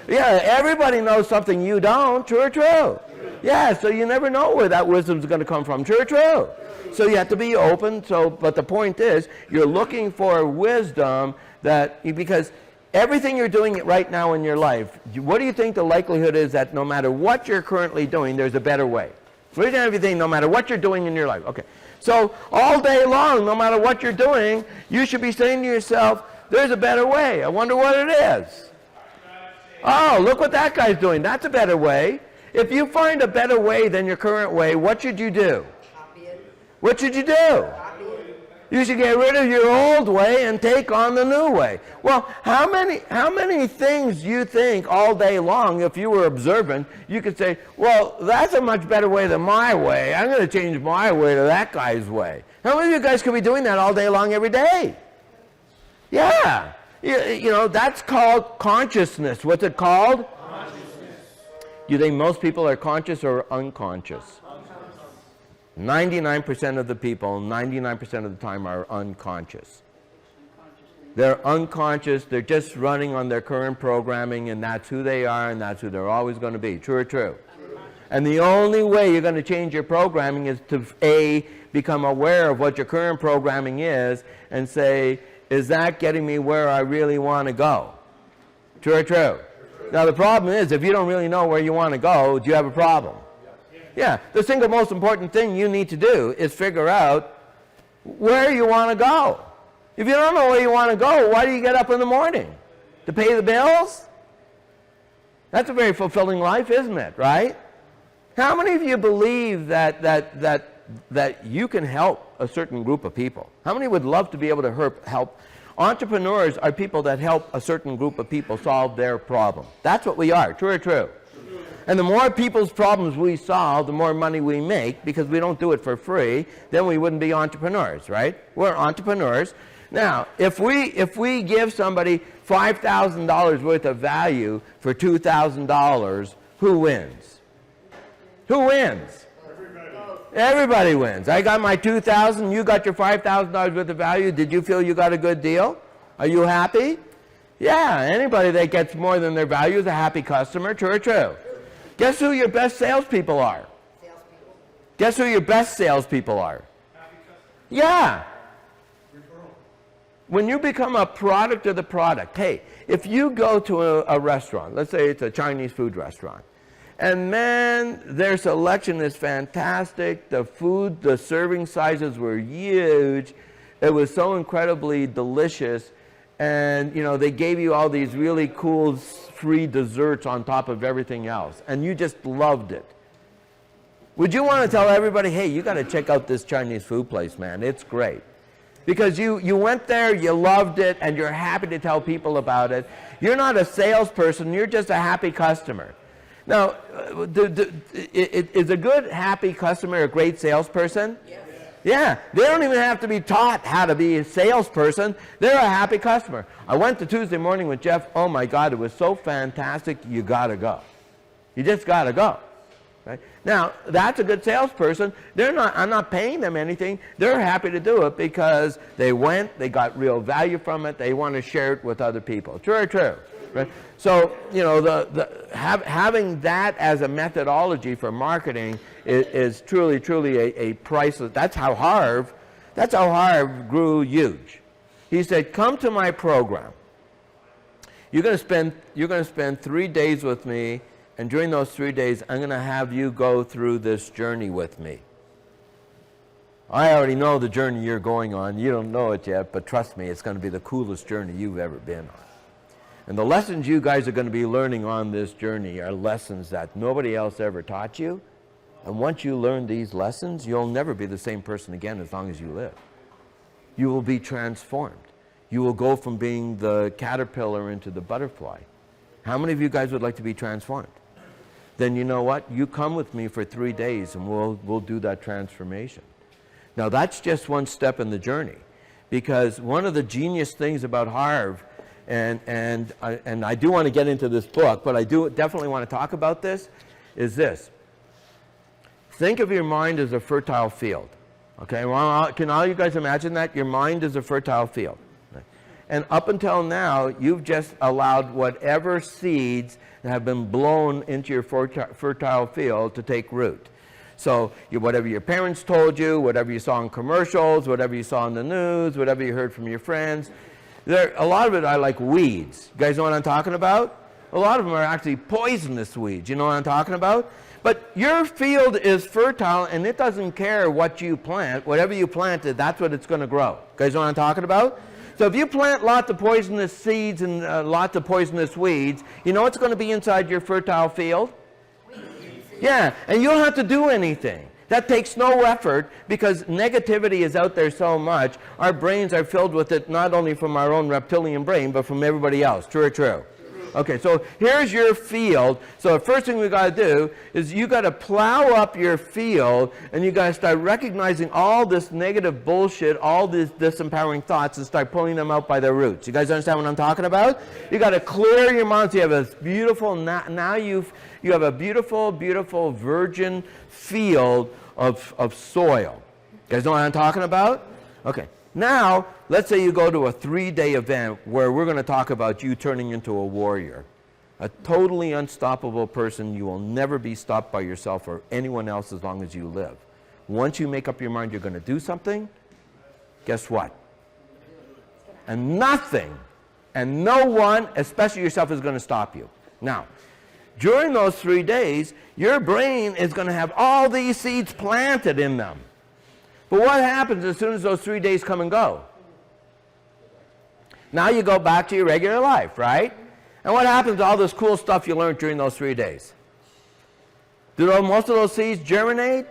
Yeah, everybody knows something you don't. True or true? Yeah, so you never know where that wisdom is going to come from. True or true? So you have to be open. But the point is, you're looking for wisdom because everything you're doing right now in your life, what do you think the likelihood is that no matter what you're currently doing, there's a better way? Read everything, no matter what you're doing in your life. Okay. So all day long, no matter what you're doing, you should be saying to yourself, there's a better way. I wonder what it is. Oh, look what that guy's doing. That's a better way. If you find a better way than your current way, what should you do? Copy it. What should you do? Copy it. You should get rid of your old way and take on the new way. Well, how many things do you think all day long, if you were observant, you could say, well, that's a much better way than my way. I'm going to change my way to that guy's way. How many of you guys could be doing that all day long every day? Yeah. You know, that's called consciousness. What's it called? Consciousness. Do you think most people are conscious or unconscious? 99% of the people, 99% of the time are unconscious. They're unconscious, they're just running on their current programming, and that's who they are, and that's who they're always going to be. True or true? And the only way you're going to change your programming is to, A, become aware of what your current programming is, and say, is that getting me where I really want to go? True or true? Now the problem is, if you don't really know where you want to go, do you have a problem? Yeah, the single most important thing you need to do is figure out where you want to go. If you don't know where you want to go, why do you get up in the morning? To pay the bills? That's a very fulfilling life, isn't it, right? How many of you believe that you can help a certain group of people? How many would love to be able to help? Entrepreneurs are people that help a certain group of people solve their problem. That's what we are. True or true? And the more people's problems we solve, the more money we make, because we don't do it for free, then we wouldn't be entrepreneurs, right? We're entrepreneurs. Now, if we give somebody $5,000 worth of value for $2,000, who wins? Who wins? Everybody wins. I got my $2,000, you got your $5,000 worth of value. Did you feel you got a good deal? Are you happy? Yeah, anybody that gets more than their value is a happy customer. True or true? Guess who your best salespeople are? Guess who your best salespeople are? Yeah. When you become a product of the product, hey, if you go to a restaurant, let's say it's a Chinese food restaurant, and man, their selection is fantastic. The food, the serving sizes were huge. It was so incredibly delicious. And, you know, they gave you all these really cool free desserts on top of everything else. And you just loved it. Would you want to tell everybody, hey, you got to check out this Chinese food place, man. It's great. Because you went there, you loved it, and you're happy to tell people about it. You're not a salesperson. You're just a happy customer. Now, is a good, happy customer a great salesperson? Yes. Yeah, they don't even have to be taught how to be a salesperson. They're a happy customer. I went to Tuesday morning with Jeff. Oh my God, it was so fantastic. You got to go. You just got to go. Right? Now, that's a good salesperson. I'm not paying them anything. They're happy to do it because they went, they got real value from it. They want to share it with other people. True or true? Right? So, you know, having that as a methodology for marketing is truly a priceless. That's how Harv grew huge. He said, "Come to my program. You're going to spend 3 days with me, and during those 3 days, I'm going to have you go through this journey with me. I already know the journey you're going on. You don't know it yet, but trust me, it's going to be the coolest journey you've ever been on. And the lessons you guys are going to be learning on this journey are lessons that nobody else ever taught you. And once you learn these lessons, you'll never be the same person again as long as you live. You will be transformed. You will go from being the caterpillar into the butterfly. How many of you guys would like to be transformed? Then you know what? You come with me for 3 days and we'll do that transformation. Now that's just one step in the journey. Because one of the genius things about Harv, and I do want to get into this book, but I do definitely want to talk about this, is this. Think of your mind as a fertile field. Okay, well, can all you guys imagine that? Your mind is a fertile field. And up until now, you've just allowed whatever seeds have been blown into your fertile field to take root. So whatever your parents told you, whatever you saw in commercials, whatever you saw in the news, whatever you heard from your friends, a lot of it are like weeds. You guys know what I'm talking about? A lot of them are actually poisonous weeds. You know what I'm talking about? But your field is fertile, and it doesn't care what you plant. Whatever you planted, that's what it's going to grow. You guys know what I'm talking about? So if you plant lots of poisonous seeds and lots of poisonous weeds, you know what's going to be inside your fertile field? Yeah, and you don't have to do anything. That takes no effort because negativity is out there so much. Our brains are filled with it not only from our own reptilian brain, but from everybody else. True or true? Okay, so here's your field. So the first thing we got to do is you got to plow up your field, and you got to start recognizing all this negative bullshit, all these disempowering thoughts, and start pulling them out by their roots. You guys understand what I'm talking about? You got to clear your mind. So you have this beautiful, now you have a beautiful, beautiful virgin field of soil. You guys know what I'm talking about? Okay. Now, let's say you go to a 3-day event where we're going to talk about you turning into a warrior. A totally unstoppable person. You will never be stopped by yourself or anyone else as long as you live. Once you make up your mind you're going to do something, guess what? And nothing and no one, especially yourself, is going to stop you. Now, during those 3 days, your brain is going to have all these seeds planted in them. But what happens as soon as those 3 days come and go? Now you go back to your regular life, right? And what happens to all this cool stuff you learned during those 3 days? Do most of those seeds germinate?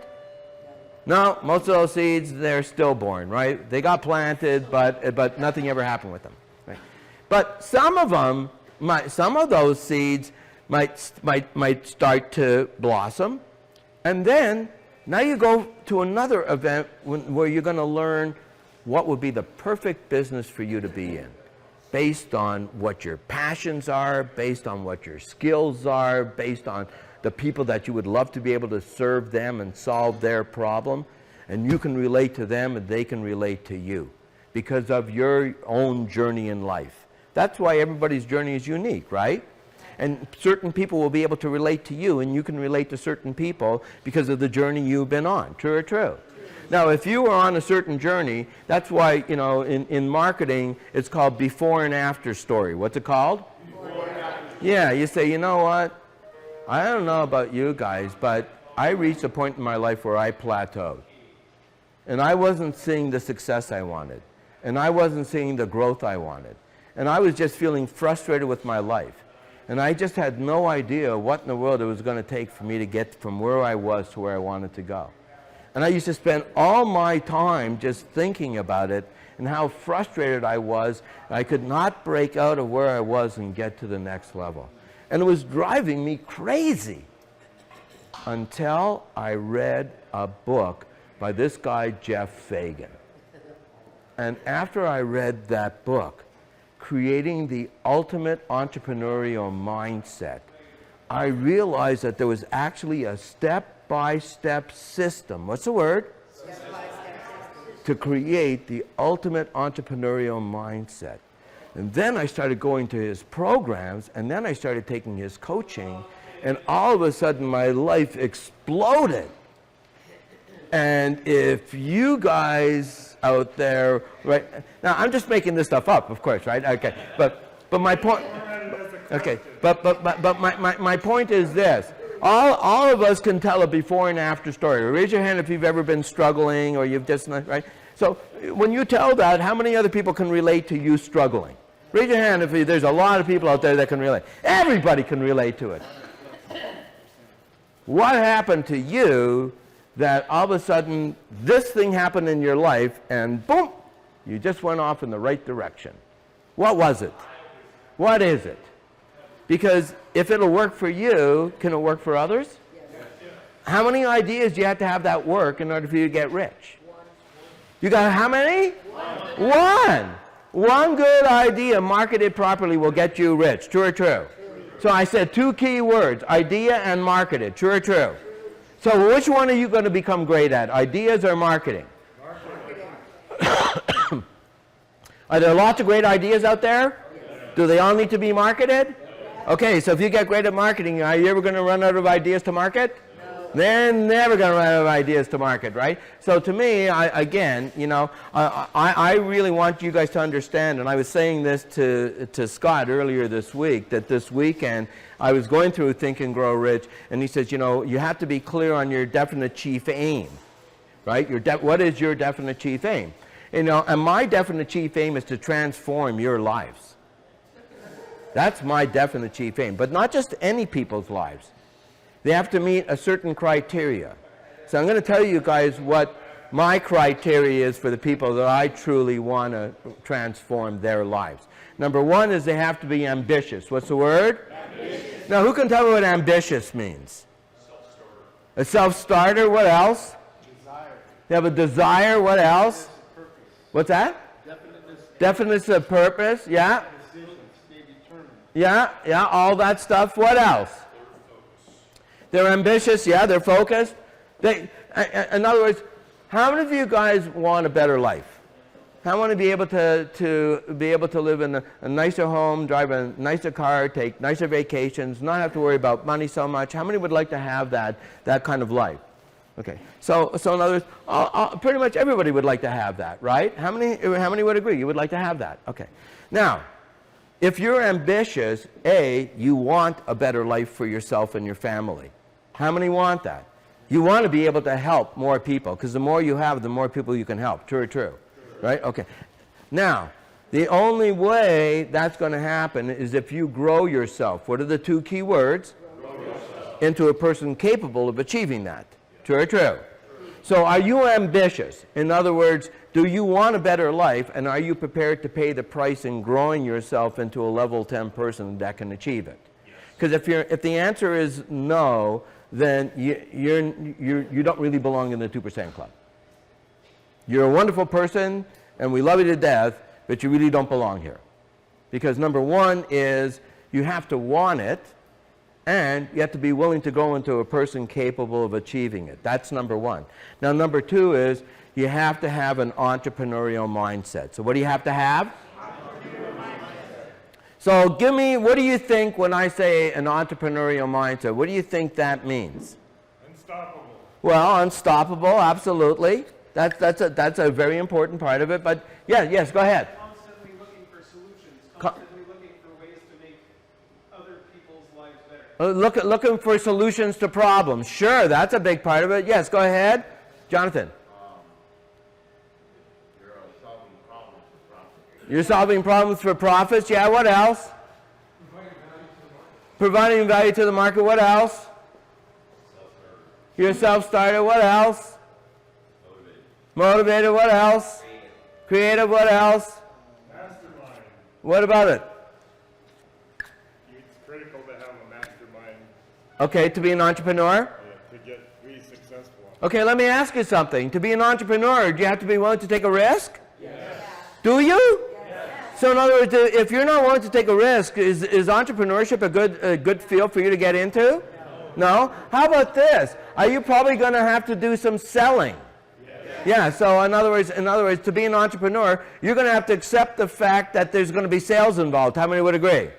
No, most of those seeds, they're stillborn, right? They got planted, but nothing ever happened with them. Right? But some of them, some of those seeds might start to blossom, and then now you go to another event where you're going to learn what would be the perfect business for you to be in, based on what your passions are, based on what your skills are, based on the people that you would love to be able to serve them and solve their problem, and you can relate to them and they can relate to you because of your own journey in life. That's why everybody's journey is unique, right? And certain people will be able to relate to you, and you can relate to certain people because of the journey you've been on. True or true? Now, if you are on a certain journey, that's why, you know, in marketing, it's called before and after story. What's it called? Before and after. Yeah, you say, you know what? I don't know about you guys, but I reached a point in my life where I plateaued. And I wasn't seeing the success I wanted. And I wasn't seeing the growth I wanted. And I was just feeling frustrated with my life. And I just had no idea what in the world it was going to take for me to get from where I was to where I wanted to go. And I used to spend all my time just thinking about it and how frustrated I was. I could not break out of where I was and get to the next level. And it was driving me crazy until I read a book by this guy, Jeff Fagan. And after I read that book, Creating the Ultimate Entrepreneurial Mindset, I realized that there was actually a step-by-step system. What's the word? Step-by-step. To create the ultimate entrepreneurial mindset. And then I started going to his programs, and then I started taking his coaching, and all of a sudden my life exploded. And if you guys out there, right now, I'm just making this stuff up, of course, right? Okay, but my point. Okay, but my point is this: all of us can tell a before and after story. Raise your hand if you've ever been struggling or you've just right. So when you tell that, how many other people can relate to you struggling? Raise your hand if there's a lot of people out there that can relate. Everybody can relate to it. What happened to you that all of a sudden this thing happened in your life and boom, you just went off in the right direction? What was it? What is it? Because if it'll work for you, can it work for others? How many ideas do you have to have that work in order for you to get rich? You got how many? One. One good idea marketed properly will get you rich. True or true? So I said two key words, idea and marketed. True or true? So which one are you going to become great at, ideas or marketing? Marketing. Are there lots of great ideas out there? Do they all need to be marketed? Okay, so if you get great at marketing, are you ever going to run out of ideas to market? No. They're never going to run out of ideas to market, right? So to me, again, you know, I really want you guys to understand, and I was saying this to Scott earlier this week, that this weekend I was going through Think and Grow Rich, and he says, you know, you have to be clear on your definite chief aim, right? What is your definite chief aim? You know, and my definite chief aim is to transform your lives. That's my definite chief aim, but not just any people's lives. They have to meet a certain criteria. So I'm going to tell you guys what my criteria is for the people that I truly want to transform their lives. Number one is they have to be ambitious. What's the word? Ambitious. Now, who can tell me what ambitious means? Self-starter. A self-starter. What else? Desire. They have a desire. What else? Purpose. What's that? Definiteness of purpose. Yeah. Yeah, all that stuff. What else? They're ambitious. Yeah, they're focused. In other words, how many of you guys want a better life? How want to be able to live in a nicer home, drive a nicer car, take nicer vacations, not have to worry about money so much? How many would like to have that kind of life? Okay, so in other words, pretty much everybody would like to have that, right? How many would agree you would like to have that? Okay, now, if you're ambitious, you want a better life for yourself and your family. How many want that? You want to be able to help more people, because the more you have, the more people you can help. True or true? Right? Okay. Now, the only way that's going to happen is if you grow yourself. What are the two key words? Grow yourself. Into a person capable of achieving that. True or true? So are you ambitious? In other words, do you want a better life, and are you prepared to pay the price in growing yourself into a level 10 person that can achieve it? Because if the answer is no, then you don't really belong in the 2% club. You're a wonderful person, and we love you to death, but you really don't belong here. Because number one is you have to want it, and you have to be willing to go into a person capable of achieving it. That's number one. Now, number two is you have to have an entrepreneurial mindset. So what do you have to have? So give me, what do you think when I say an entrepreneurial mindset? What do you think that means? Unstoppable. Well, unstoppable, absolutely. That's a very important part of it. But yes, go ahead. Constantly looking for solutions, constantly looking for ways to make other people's lives better. Looking for solutions to problems. Sure, that's a big part of it. Yes, go ahead. Jonathan. You're solving problems for profits. Yeah, what else? Providing value to the market. What else? You're a self-starter. What else? Motivated. What else? Creative. What else? Mastermind. What about it? It's critical to have a mastermind Okay, to be an entrepreneur? to be successful. Okay, let me ask you something. To be an entrepreneur, do you have to be willing to take a risk? Yes. Do you? So in other words, if you're not willing to take a risk, is entrepreneurship a good field for you to get into? No? How about this? Are you probably going to have to do some selling? Yeah, so in other words, to be an entrepreneur, you're going to have to accept the fact that there's going to be sales involved. How many would agree?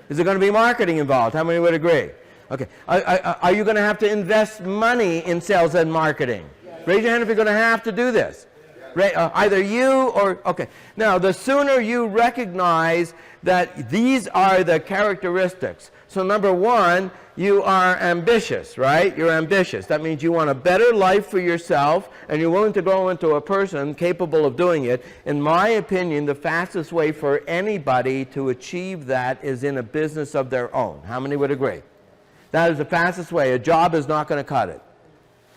Is there going to be marketing involved? How many would agree? Okay. Are you going to have to invest money in sales and marketing? Raise your hand if you're going to have to do this. Either you or, okay. Now, the sooner you recognize that these are the characteristics. So number one, you are ambitious, right? You're ambitious. That means you want a better life for yourself, and you're willing to go into a person capable of doing it. In my opinion, the fastest way for anybody to achieve that is in a business of their own. How many would agree? That is the fastest way. A job is not going to cut it.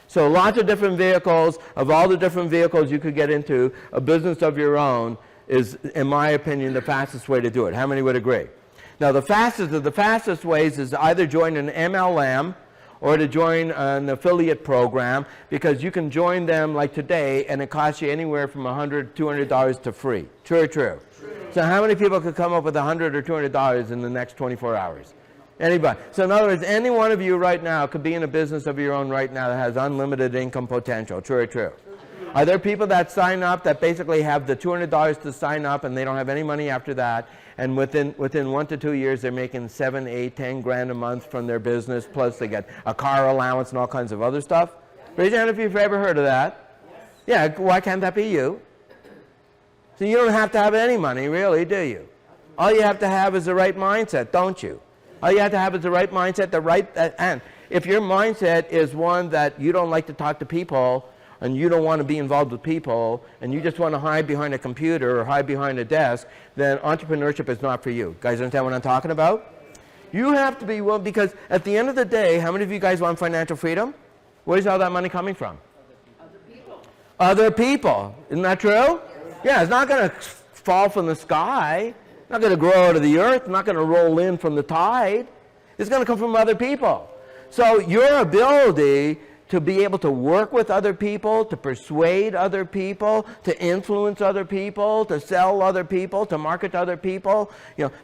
So lots of different vehicles, of all the different vehicles you could get into, a business of your own is, in my opinion, the fastest way to do it. How many would agree? Now, the fastest of the fastest ways is to either join an MLM or to join an affiliate program, because you can join them like today and it costs you anywhere from $100, $200 to free. True or true? True. So how many people could come up with $100 or $200 in the next 24 hours? Anybody. So in other words, any one of you right now could be in a business of your own right now that has unlimited income potential. True or true? Are there people that sign up that basically have the $200 to sign up and they don't have any money after that, and within 1 to 2 years they're making 7, 8, 10 grand a month from their business, plus they get a car allowance and all kinds of other stuff? Raise your hand if you've ever heard of that. Yeah, why can't that be you? So you don't have to have any money, really, do you? All you have to have is the right mindset, don't you? All you have to have is the right mindset, and if your mindset is one that you don't like to talk to people, and you don't want to be involved with people, and you just want to hide behind a computer or hide behind a desk, then entrepreneurship is not for you. Guys understand what I'm talking about? You have to be willing, because at the end of the day, how many of you guys want financial freedom? Where's all that money coming from? Other people. Other people. Isn't that true? Yeah, it's not going to fall from the sky. It's not going to grow out of the earth. It's not going to roll in from the tide. It's going to come from other people. So your ability to be able to work with other people, to persuade other people, to influence other people, to sell other people, to market to other people,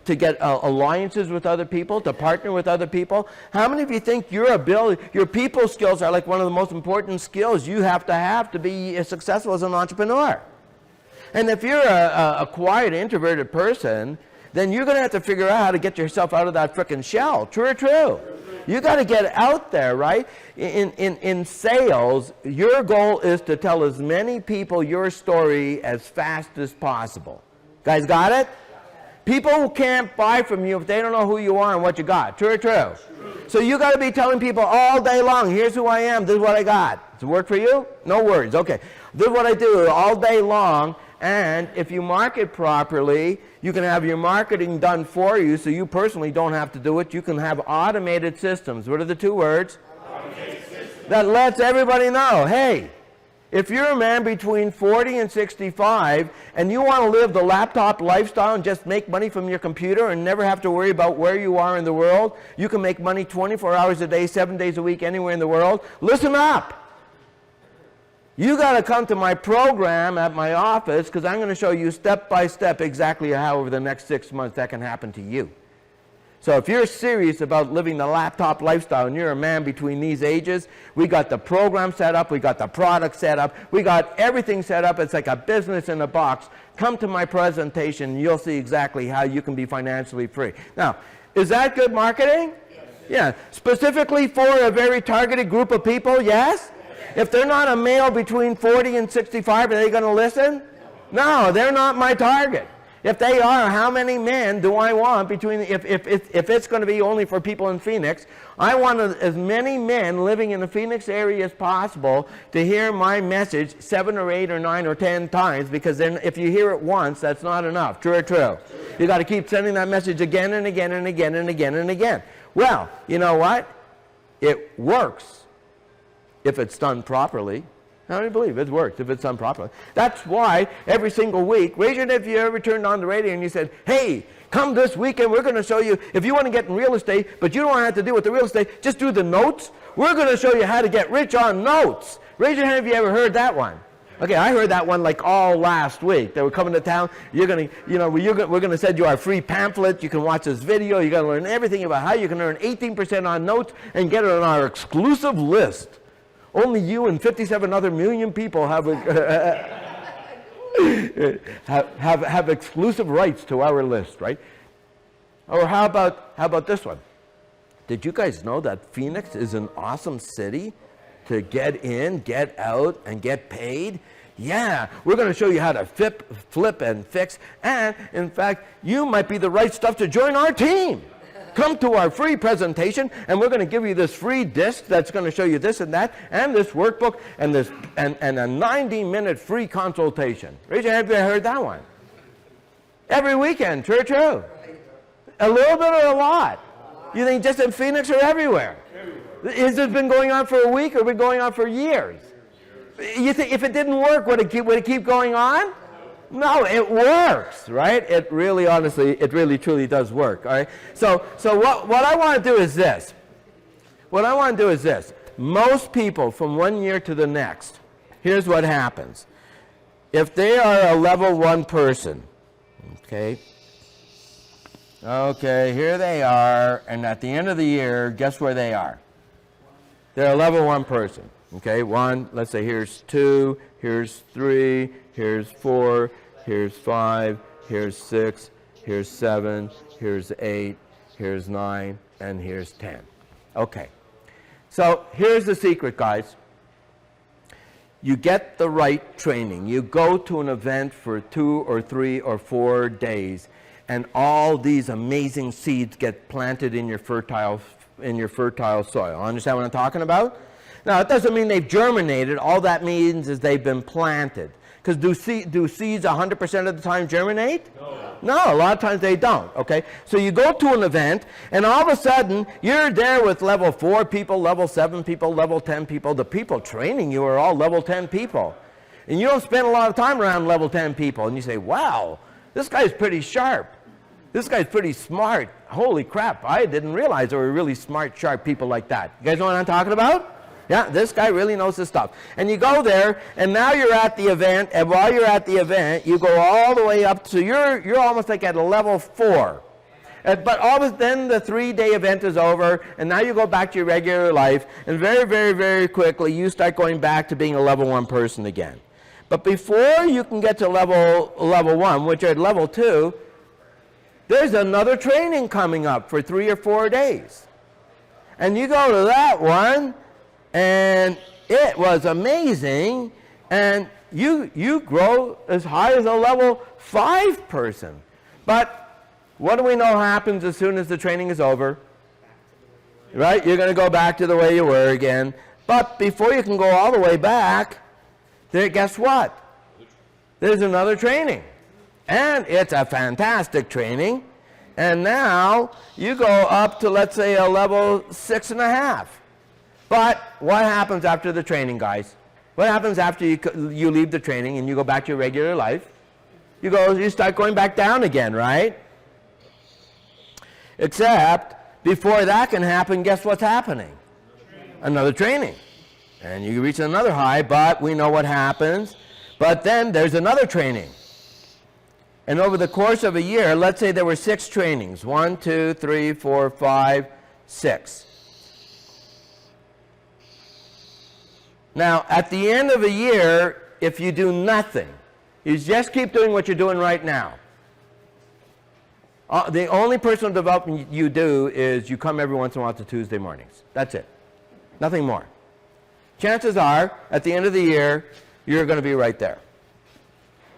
to get alliances with other people, to partner with other people. How many of you think your ability, your people skills are like one of the most important skills you have to be as successful as an entrepreneur? And if you're a quiet, introverted person, then you're going to have to figure out how to get yourself out of that frickin' shell. True or true? You got to get out there, right? In sales, your goal is to tell as many people your story as fast as possible. Guys got it? People can't buy from you if they don't know who you are and what you got. True or true? So you got to be telling people all day long, here's who I am, this is what I got. Does it work for you? No worries. Okay. This is what I do all day long. And if you market properly, you can have your marketing done for you, so you personally don't have to do it. You can have automated systems. What are the two words? Automated systems. That lets everybody know, hey, if you're a man between 40 and 65 and you want to live the laptop lifestyle and just make money from your computer and never have to worry about where you are in the world, you can make money 24 hours a day, 7 days a week, anywhere in the world. Listen up. You got to come to my program at my office because I'm going to show you step by step exactly how over the next 6 months that can happen to you. So if you're serious about living the laptop lifestyle and you're a man between these ages, we got the program set up, we got the product set up, we got everything set up. It's like a business in a box. Come to my presentation, you'll see exactly how you can be financially free. Now, is that good marketing? Yes. Yeah. Specifically for a very targeted group of people, yes? If they're not a male between 40 and 65, are they going to listen? No, they're not my target. If they are, how many men do I want between, if it's going to be only for people in Phoenix, I want as many men living in the Phoenix area as possible to hear my message 7 or 8 or 9 or 10 times, because then if you hear it once, that's not enough. True or true? You got to keep sending that message again and again and again and again and again. Well, you know what? It works if it's done properly. How do you believe it works if it's done properly? That's why every single week, raise your hand if you ever turned on the radio and you said, hey, come this weekend, we're going to show you, if you want to get in real estate, but you don't have to deal with the real estate, just do the notes. We're going to show you how to get rich on notes. Raise your hand if you ever heard that one. Okay, I heard that one like all last week. They were coming to town. You're going to, you know, we're going to send you our free pamphlet. You can watch this video. You're going to learn everything about how you can earn 18% on notes and get it on our exclusive list. Only you and 57 other million people have have exclusive rights to our list, right? Or how about this one? Did you guys know that Phoenix is an awesome city to get in, get out, and get paid? Yeah, we're going to show you how to flip and fix. And in fact, you might be the right stuff to join our team. Come to our free presentation, and we're going to give you this free disc that's going to show you this and that, and this workbook, and this and a 90-minute free consultation. Raise your hand if you heard that one. Every weekend, true or true? A little bit or a lot? You think just in Phoenix or everywhere? Has it been going on for a week or been going on for years? You think if it didn't work, would it keep going on? No, it works, right? It really, honestly, it really, truly does work, all right? So what I want to do is this. What I want to do is this. Most people from one year to the next, here's what happens. If they are a level 1 person, okay, here they are, and at the end of the year, guess where they are? They're a level 1 person, okay? 1, let's say here's 2, here's 3, here's 4, here's 5, here's 6, here's 7, here's 8, here's 9, and here's 10. Okay. So here's the secret, guys. You get the right training. You go to an event for 2 or 3 or 4 days, and all these amazing seeds get planted in your fertile soil. Understand what I'm talking about? Now, it doesn't mean they've germinated. All that means is they've been planted. Because do seeds 100% of the time germinate? No, a lot of times they don't, okay? So you go to an event, and all of a sudden, you're there with level 4 people, level 7 people, level 10 people. The people training you are all level 10 people. And you don't spend a lot of time around level 10 people. And you say, wow, this guy's pretty sharp. This guy's pretty smart. Holy crap, I didn't realize there were really smart, sharp people like that. You guys know what I'm talking about? Yeah, this guy really knows his stuff. And you go there, and now you're at the event, and while you're at the event, you go all the way up to, you're almost like at a level 4. But then the 3-day event is over, and now you go back to your regular life, and very, very, very quickly, you start going back to being a level 1 person again. But before you can get to level 1, which are at level 2, there's another training coming up for 3 or 4 days. And you go to that one, and it was amazing, and you grow as high as a level 5 person. But what do we know happens as soon as the training is over? Right? You're going to go back to the way you were again. But before you can go all the way back, guess what? There's another training. And it's a fantastic training. And now you go up to, let's say, a level 6.5. But what happens after the training, guys? What happens after you leave the training and you go back to your regular life? You start going back down again, right? Except before that can happen, guess what's happening? Another training. And you reach another high, but we know what happens. But then there's another training. And over the course of a year, let's say there were 6 trainings. 1, 2, 3, 4, 5, 6. Now, at the end of a year, if you do nothing, you just keep doing what you're doing right now. The only personal development you do is you come every once in a while to Tuesday mornings. That's it. Nothing more. Chances are, at the end of the year, you're going to be right there.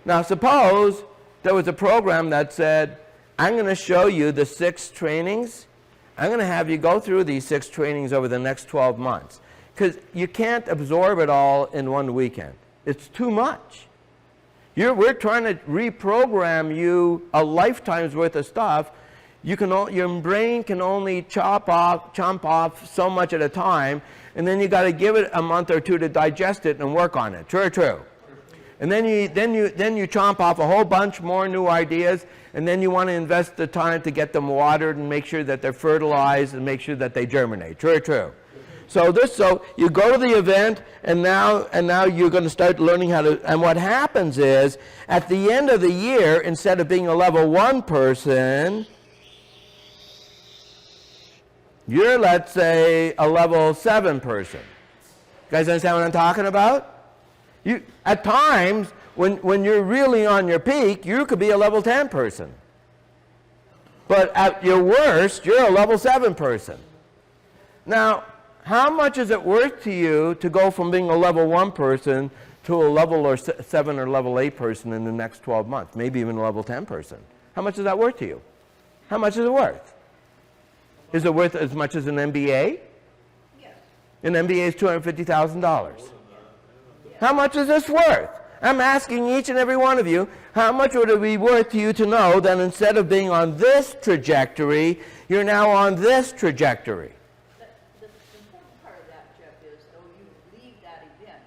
Now, suppose there was a program that said, I'm going to show you the 6 trainings. I'm going to have you go through these 6 trainings over the next 12 months. Because you can't absorb it all in one weekend. It's too much. We're trying to reprogram you a lifetime's worth of stuff. Your brain can only chomp off so much at a time, and then you got to give it a month or 2 to digest it and work on it. True or true? And then you chomp off a whole bunch more new ideas, and then you want to invest the time to get them watered and make sure that they're fertilized and make sure that they germinate. True or true? So you go to the event, and now you're going to start learning how to. And what happens is, at the end of the year, instead of being a level 1 person, you're, let's say, a level 7 person. You guys understand what I'm talking about? At times, when you're really on your peak, you could be a level 10 person. But at your worst, you're a level 7 person. Now, how much is it worth to you to go from being a level 1 person to a level 7 or level 8 person in the next 12 months? Maybe even a level 10 person. How much is that worth to you? How much is it worth? Is it worth as much as an MBA? Yes. An MBA is $250,000. How much is this worth? I'm asking each and every one of you, how much would it be worth to you to know that instead of being on this trajectory, you're now on this trajectory? The important part of that, Jeff, is though you leave that event,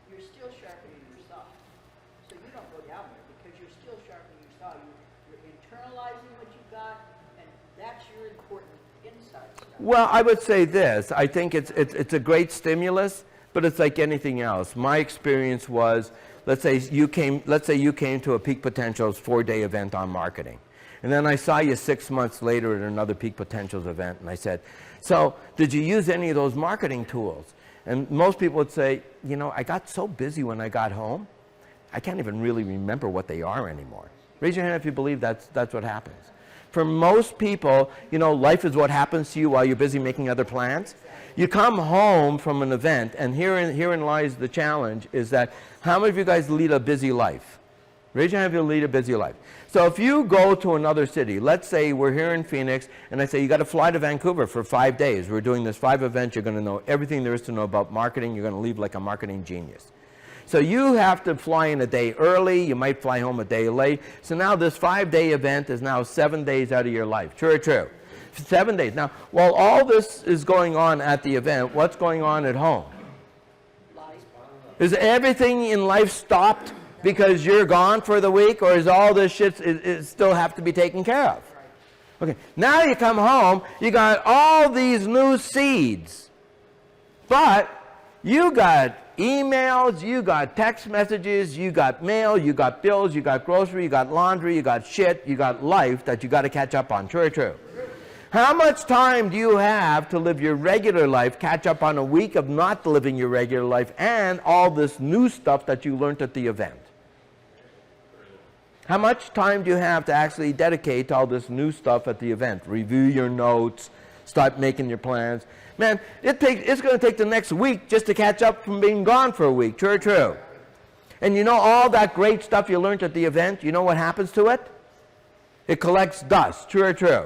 you're still sharpening your saw. So you don't go down there because you're still sharpening your saw. You're internalizing what you got, and that's your important inside stuff. Well, I would say this. I think it's a great stimulus, but it's like anything else. My experience was, let's say you came to a Peak Potentials 4-day event on marketing. And then I saw you 6 months later at another Peak Potentials event, and I said, so did you use any of those marketing tools? And most people would say, I got so busy when I got home, I can't even really remember what they are anymore. Raise your hand if you believe that's what happens. For most people, life is what happens to you while you're busy making other plans. You come home from an event, and herein lies the challenge, is that how many of you guys lead a busy life? Raise your hand if you lead a busy life. So if you go to another city, let's say we're here in Phoenix, and I say you got to fly to Vancouver for 5 days. We're doing this 5 events. You're going to know everything there is to know about marketing. You're going to leave like a marketing genius. So you have to fly in a day early. You might fly home a day late. So now this 5-day event is now 7 days out of your life. True or true? 7 days. Now, while all this is going on at the event, what's going on at home? Is everything in life stopped because you're gone for the week, or is all this shit still have to be taken care of? Okay, now you come home, you got all these new seeds, but you got emails, you got text messages, you got mail, you got bills, you got grocery, you got laundry, you got shit, you got life that you got to catch up on. True or true? How much time do you have to live your regular life, catch up on a week of not living your regular life, and all this new stuff that you learned at the event? How much time do you have to actually dedicate to all this new stuff at the event? Review your notes, start making your plans. Man, it's going to take the next week just to catch up from being gone for a week. True or true? And all that great stuff you learned at the event, you know what happens to it? It collects dust. True or true?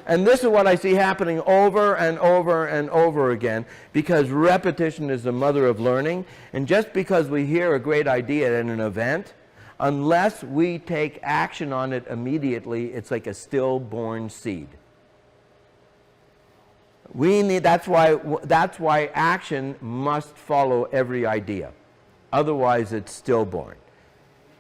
And this is what I see happening over and over and over again, because repetition is the mother of learning. And just because we hear a great idea at an event, unless we take action on it immediately, it's like a stillborn seed. That's why action must follow every idea. Otherwise, it's stillborn.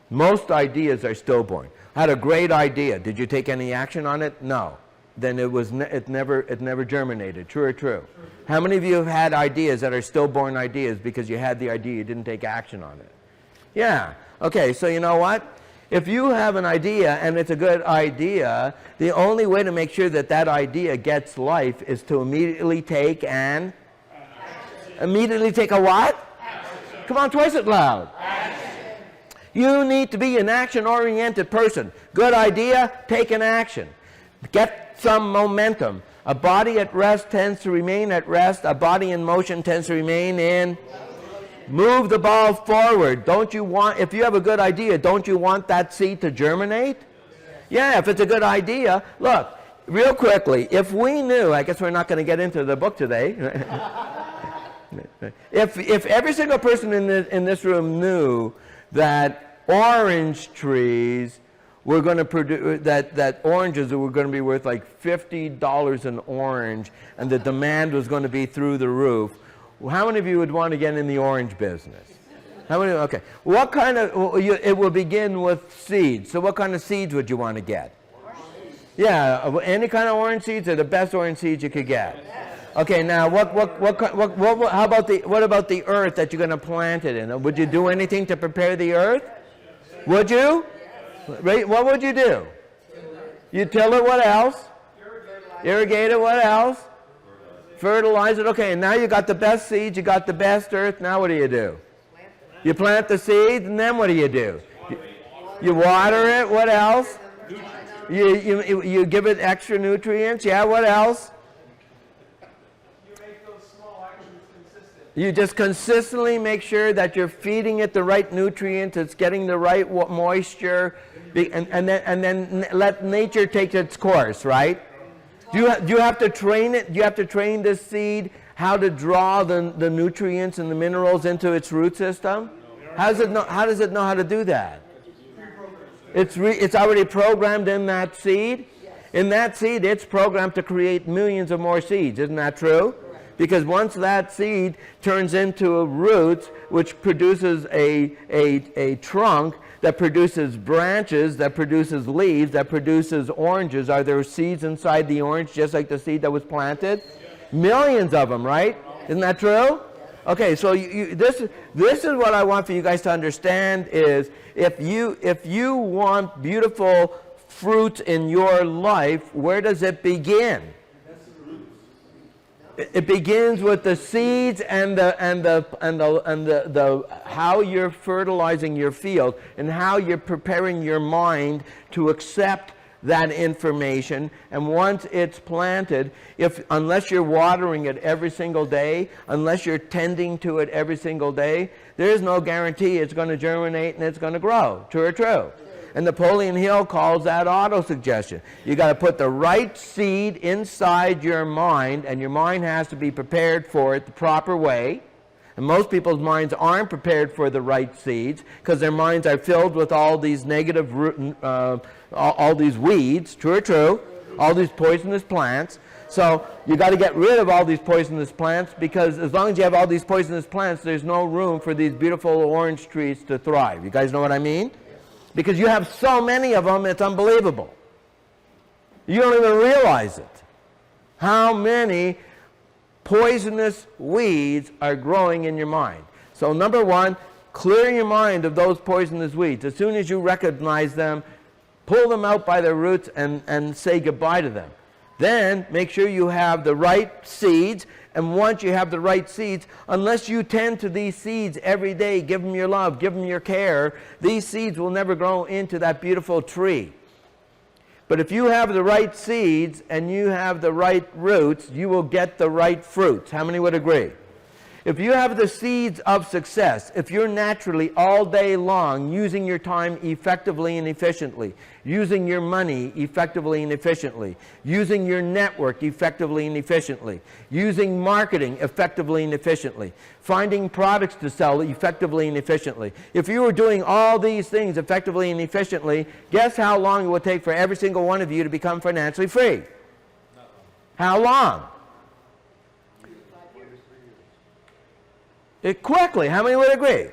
Most ideas are stillborn. I had a great idea. Did you take any action on it? No. then it never germinated. True or true? How many of you have had ideas that are stillborn ideas because you had the idea, you didn't take action on it? Yeah. Okay, so you know what? If you have an idea and it's a good idea, the only way to make sure that that idea gets life is to immediately take an action. Immediately take a what? Action. Come on, twice it loud. Action. You need to be an action-oriented person. Good idea, take an action. Get some momentum. A body at rest tends to remain at rest. A body in motion tends to remain in. Move the ball forward. Don't you want, if you have a good idea, don't you want that seed to germinate? Yeah, if it's a good idea. Look, real quickly, if we knew, I guess we're not going to get into the book today. If every single person in this room knew that orange trees were going to produce, that oranges were going to be worth like $50 an orange, and the demand was going to be through the roof, how many of you would want to get in the orange business? How many? Okay. What kind of, it will begin with seeds. So what kind of seeds would you want to get? Yeah, any kind of orange seeds are the best orange seeds you could get. Okay, now what about the earth that you're going to plant it in? Would you do anything to prepare the earth? Would you? Right? What would you do? You till it, what else? Irrigate it, what else? Fertilize it. Okay, and now you got the best seeds, you got the best earth. Now what do? You plant the seeds, and then what do? You water it. What else? You give it extra nutrients. Yeah, what else? You make those small actions consistent. You just consistently make sure that you're feeding it the right nutrients, it's getting the right moisture, and then let nature take its course, right? Do you have to train it? Do you have to train this seed how to draw the nutrients and the minerals into its root system? How does it know how to do that? It's already programmed in that seed. In that seed, it's programmed to create millions of more seeds. Isn't that true? Because once that seed turns into a root, which produces a trunk, that produces branches, that produces leaves, that produces oranges. Are there seeds inside the orange just like the seed that was planted? Millions of them, right? Isn't that true? Okay, so this is what I want for you guys to understand is if you want beautiful fruit in your life, where does it begin? It begins with the seeds and the how you're fertilizing your field and how you're preparing your mind to accept that information. And once it's planted, unless you're watering it every single day, unless you're tending to it every single day, there is no guarantee it's going to germinate and it's going to grow. True or true? And Napoleon Hill calls that autosuggestion. You got to put the right seed inside your mind, and your mind has to be prepared for it the proper way. And most people's minds aren't prepared for the right seeds because their minds are filled with all these negative, all these weeds. True or true? All these poisonous plants. So you got to get rid of all these poisonous plants, because as long as you have all these poisonous plants, there's no room for these beautiful orange trees to thrive. You guys know what I mean? Because you have so many of them, it's unbelievable. You don't even realize it. How many poisonous weeds are growing in your mind? So number one, clear your mind of those poisonous weeds. As soon as you recognize them, pull them out by their roots and say goodbye to them. Then make sure you have the right seeds. And once you have the right seeds, unless you tend to these seeds every day, give them your love, give them your care, these seeds will never grow into that beautiful tree. But if you have the right seeds and you have the right roots, you will get the right fruits. How many would agree? If you have the seeds of success, if you're naturally all day long using your time effectively and efficiently, using your money effectively and efficiently, using your network effectively and efficiently, using marketing effectively and efficiently, finding products to sell effectively and efficiently. If you were doing all these things effectively and efficiently, guess how long it would take for every single one of you to become financially free? How long? Quickly. How many would agree?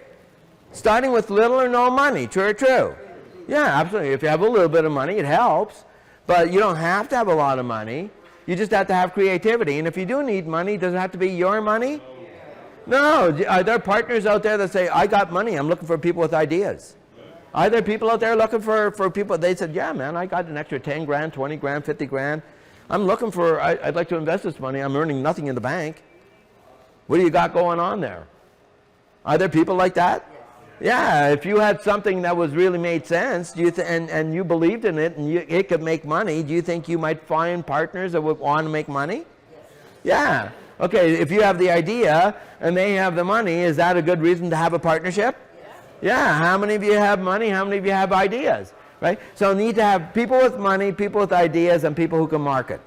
Starting with little or no money. True or true? Yeah, absolutely. If you have a little bit of money, it helps. But you don't have to have a lot of money. You just have to have creativity. And if you do need money, does it have to be your money? No. Are there partners out there that say, I got money, I'm looking for people with ideas? Are there people out there looking for people, they said, yeah, man, I got an extra 10 grand, 20 grand, 50 grand. I'm looking for, I'd like to invest this money. I'm earning nothing in the bank. What do you got going on there? Are there people like that? Yeah, if you had something that was really made sense, do you and you believed in it and it could make money, do you think you might find partners that would want to make money? Yeah. Okay, if you have the idea and they have the money, is that a good reason to have a partnership? Yeah. How many of you have money? How many of you have ideas? Right? So need to have people with money, people with ideas, and people who can market.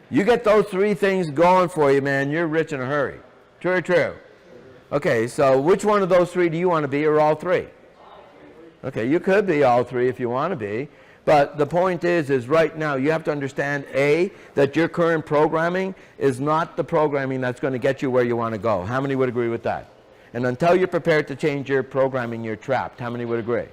You get those three things going for you, man, you're rich in a hurry. True or true? Okay, so which one of those three do you want to be, or all three? Okay, you could be all three if you want to be. But the point is right now you have to understand, A, that your current programming is not the programming that's going to get you where you want to go. How many would agree with that? And until you're prepared to change your programming, you're trapped. How many would agree?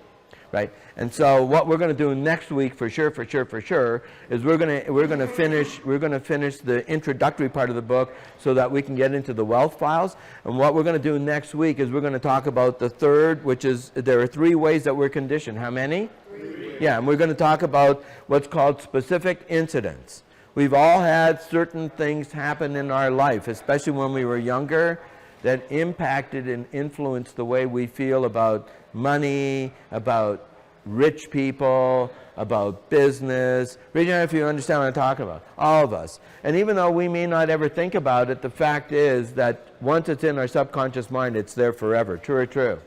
Right? And so what we're going to do next week for sure is we're going to finish the introductory part of the book so that we can get into the wealth files. And what we're going to do next week is we're going to talk about the third, which is there are 3 ways that we're conditioned. How many? 3. Yeah, and we're going to talk about what's called specific incidents. We've all had certain things happen in our life, especially when we were younger, that impacted and influenced the way we feel about money, about rich people, about business. Raise your hand if you understand what I'm talking about. All of us. And even though we may not ever think about it, the fact is that once it's in our subconscious mind, it's there forever. True or true?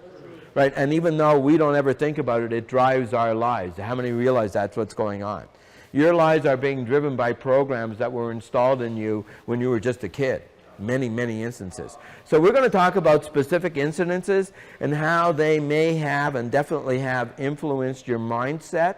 Right? And even though we don't ever think about it, it drives our lives. How many realize that's what's going on? Your lives are being driven by programs that were installed in you when you were just a kid. Many, many instances. So we're going to talk about specific incidences and how they may have and definitely have influenced your mindset,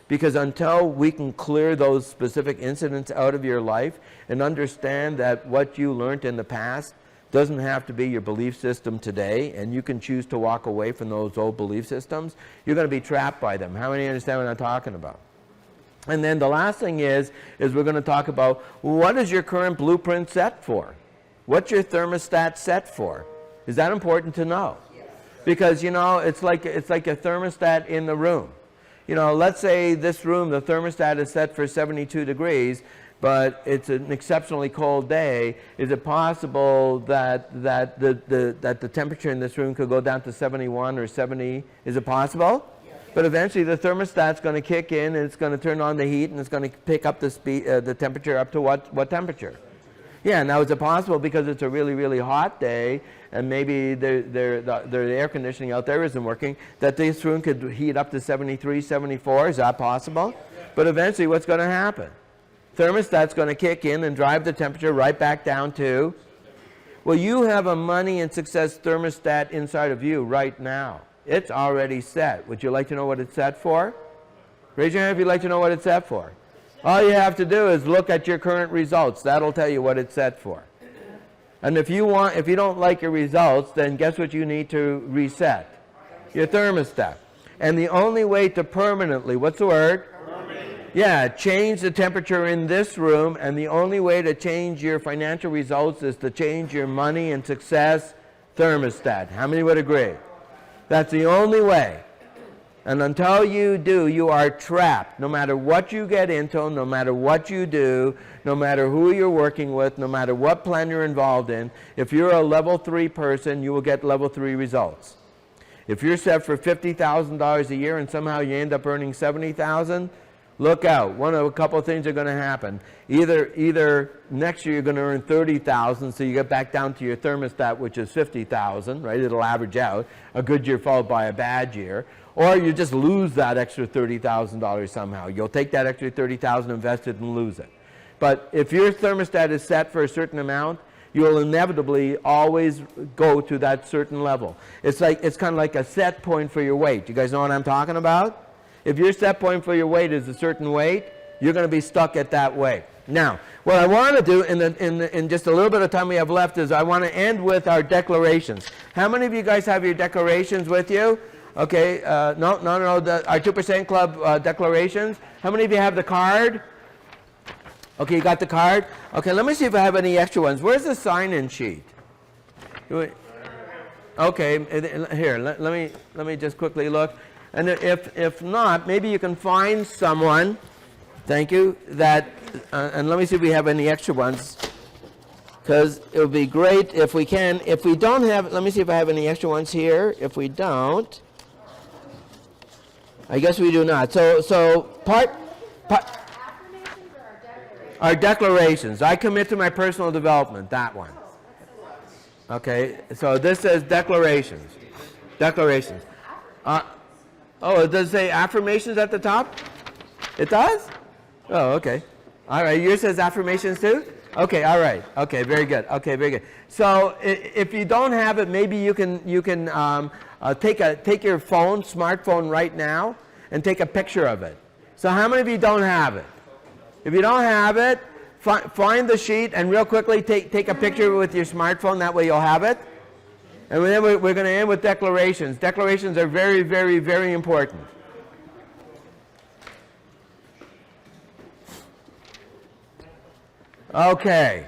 because until we can clear those specific incidents out of your life and understand that what you learned in the past doesn't have to be your belief system today, and you can choose to walk away from those old belief systems, you're going to be trapped by them. How many understand what I'm talking about? And then the last thing is we're going to talk about what is your current blueprint set for? What's your thermostat set for? Is that important to know? Yes. Because, you know, it's like a thermostat in the room. You know, let's say this room, the thermostat is set for 72 degrees, but it's an exceptionally cold day. Is it possible that the temperature in this room could go down to 71 or 70? Is it possible? But eventually the thermostat's going to kick in and it's going to turn on the heat and it's going to pick up the temperature up to what temperature? Yeah, now is it possible because it's a really, really hot day and maybe the air conditioning out there isn't working, that this room could heat up to 73, 74? Is that possible? But eventually what's going to happen? Thermostat's going to kick in and drive the temperature right back down to, well, you have a money and success thermostat inside of you right now. It's already set. Would you like to know what it's set for? Raise your hand if you'd like to know what it's set for. All you have to do is look at your current results. That'll tell you what it's set for. And if you don't like your results, then guess what you need to reset? Your thermostat. And the only way to permanently, what's the word? Yeah, change the temperature in this room, and the only way to change your financial results is to change your money and success thermostat. How many would agree? That's the only way. And until you do, you are trapped. No matter what you get into, no matter what you do, no matter who you're working with, no matter what plan you're involved in, if you're a level 3 person, you will get level 3 results. If you're set for $50,000 a year and somehow you end up earning $70,000, look out. A couple of things are going to happen. Either next year you're going to earn $30,000, so you get back down to your thermostat, which is $50,000, right? It'll average out. A good year followed by a bad year. Or you just lose that extra $30,000 somehow. You'll take that extra $30,000, invest it, and lose it. But if your thermostat is set for a certain amount, you will inevitably always go to that certain level. It's kind of like a set point for your weight. You guys know what I'm talking about? If your set point for your weight is a certain weight, you're going to be stuck at that weight. Now, what I want to do in just a little bit of time we have left is I want to end with our declarations. How many of you guys have your declarations with you? Okay, no, our 2% Club declarations. How many of you have the card? Okay, you got the card? Okay, let me see if I have any extra ones. Where's the sign-in sheet? Okay, here, let me just quickly look. And if not, maybe you can find someone, thank you, that, and let me see if we have any extra ones. Because it would be great if we can. If we don't have, let me see if I have any extra ones here. If we don't, I guess we do not. So part Affirmations or our declarations? our declarations. I commit to my personal development. That one. Okay. So this says declarations. Declarations. Oh, it does say affirmations at the top? It does? Oh, okay. All right. Yours says affirmations too? Okay. All right. Okay. Very good. Okay. Very good. So if you don't have it, maybe you can take your phone, smartphone right now, and take a picture of it. So how many of you don't have it? If you don't have it, find the sheet and real quickly take a picture with your smartphone. That way you'll have it. And then we're going to end with declarations. Declarations are very, very, very important. Okay.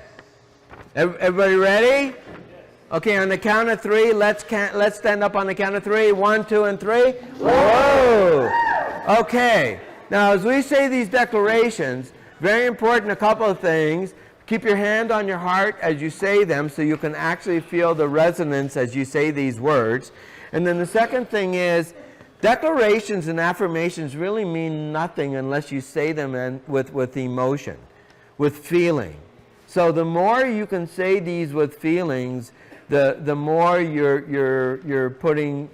Everybody ready? Okay, on the count of three, let's stand up on the count of three. 1, 2, and 3. Whoa! Okay. Now, as we say these declarations, very important, a couple of things. Keep your hand on your heart as you say them so you can actually feel the resonance as you say these words. And then the second thing is, declarations and affirmations really mean nothing unless you say them with emotion, with feeling. So the more you can say these with feelings, the more you're putting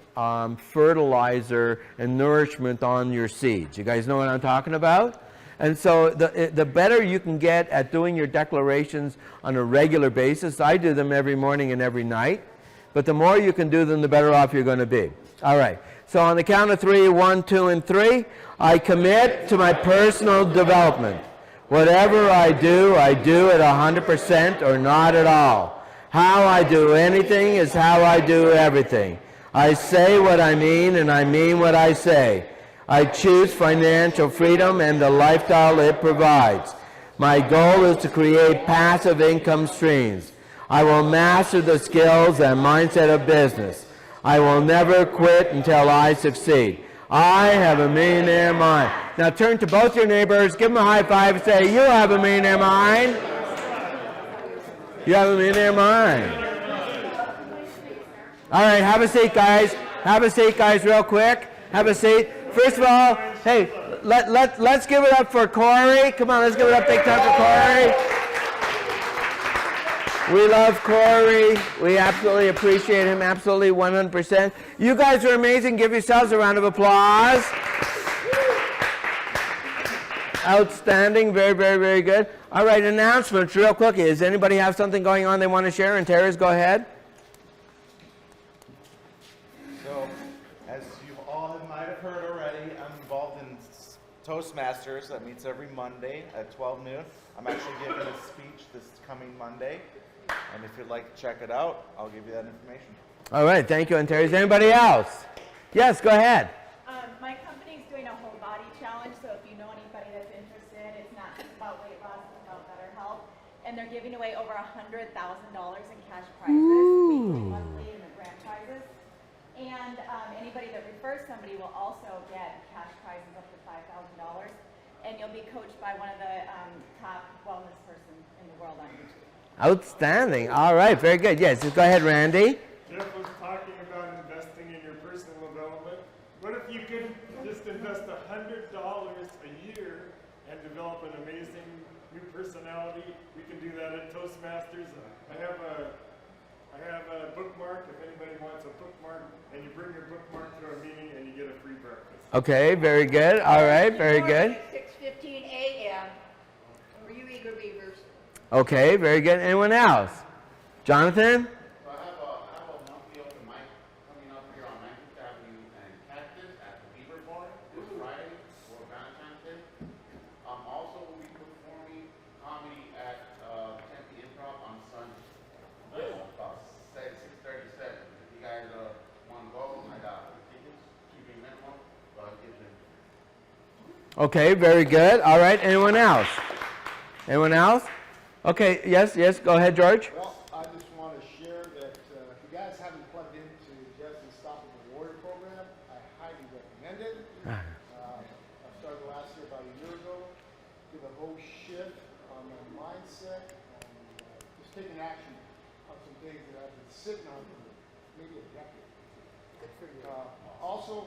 fertilizer and nourishment on your seeds. You guys know what I'm talking about? And so the better you can get at doing your declarations on a regular basis. I do them every morning and every night. But the more you can do them, the better off you're going to be. All right. So on the count of 3, 1, 2, and 3, I commit to my personal development. Whatever I do at 100% or not at all. How I do anything is how I do everything. I say what I mean and I mean what I say. I choose financial freedom and the lifestyle it provides. My goal is to create passive income streams. I will master the skills and mindset of business. I will never quit until I succeed. I have a millionaire mind. Now turn to both your neighbors, give them a high five and say, you have a millionaire mind. You have a millionaire mind. All right, have a seat, guys. Have a seat, guys, real quick. Have a seat. First of all, hey, let's give it up for Corey. Come on, let's give it up big time for Corey. We love Corey. We absolutely appreciate him, absolutely 100%. You guys are amazing. Give yourselves a round of applause. Outstanding. Very, very, very good. All right, announcements real quick. Does anybody have something going on they want to share? And Terrence, go ahead. So, as you all might have heard already, I'm involved in Toastmasters that meets every Monday at 12 noon. I'm actually giving a speech this coming Monday. And if you'd like to check it out, I'll give you that information. All right, thank you, and Terry. Is there anybody else? Yes, go ahead. My company's doing a whole body challenge, so if you know anybody that's interested, it's not just about weight loss, it's about better health. And they're giving away over $100,000 in cash prizes, weekly, monthly, and the grand prizes. And anybody that refers somebody will also get cash prizes up to $5,000. And you'll be coached by one of the top wellness persons in the world on YouTube. Outstanding. All right, very good. Yes, go ahead, Randy. Jeff was talking about investing in your personal development. What if you could just invest $100 a year and develop an amazing new personality? We can do that at Toastmasters. I have a bookmark. If anybody wants a bookmark, and you bring your bookmark to a meeting and you get a free breakfast. Okay, very good. All right, very good. 6:15 a.m. for you eager beavers. Okay, very good. Anyone else? Jonathan? So I have a monthly open mic coming up here on 19th Avenue and Cactus at the Vrbo this Friday for Valentine's Day. Also, we'll be performing comedy at Tempe Improv on Sunday, about 6:37. If you guys want to go, I got tickets. Okay, very good. All right, anyone else? Anyone else? Okay, yes, go ahead, George. Well, I just want to share that if you guys haven't plugged into Just Unstoppable Warrior program, I highly recommend it. I started last year about a year ago. Give a whole shift on my mindset and just taking action on some things that I've been sitting on for maybe a decade. Good for you. Also,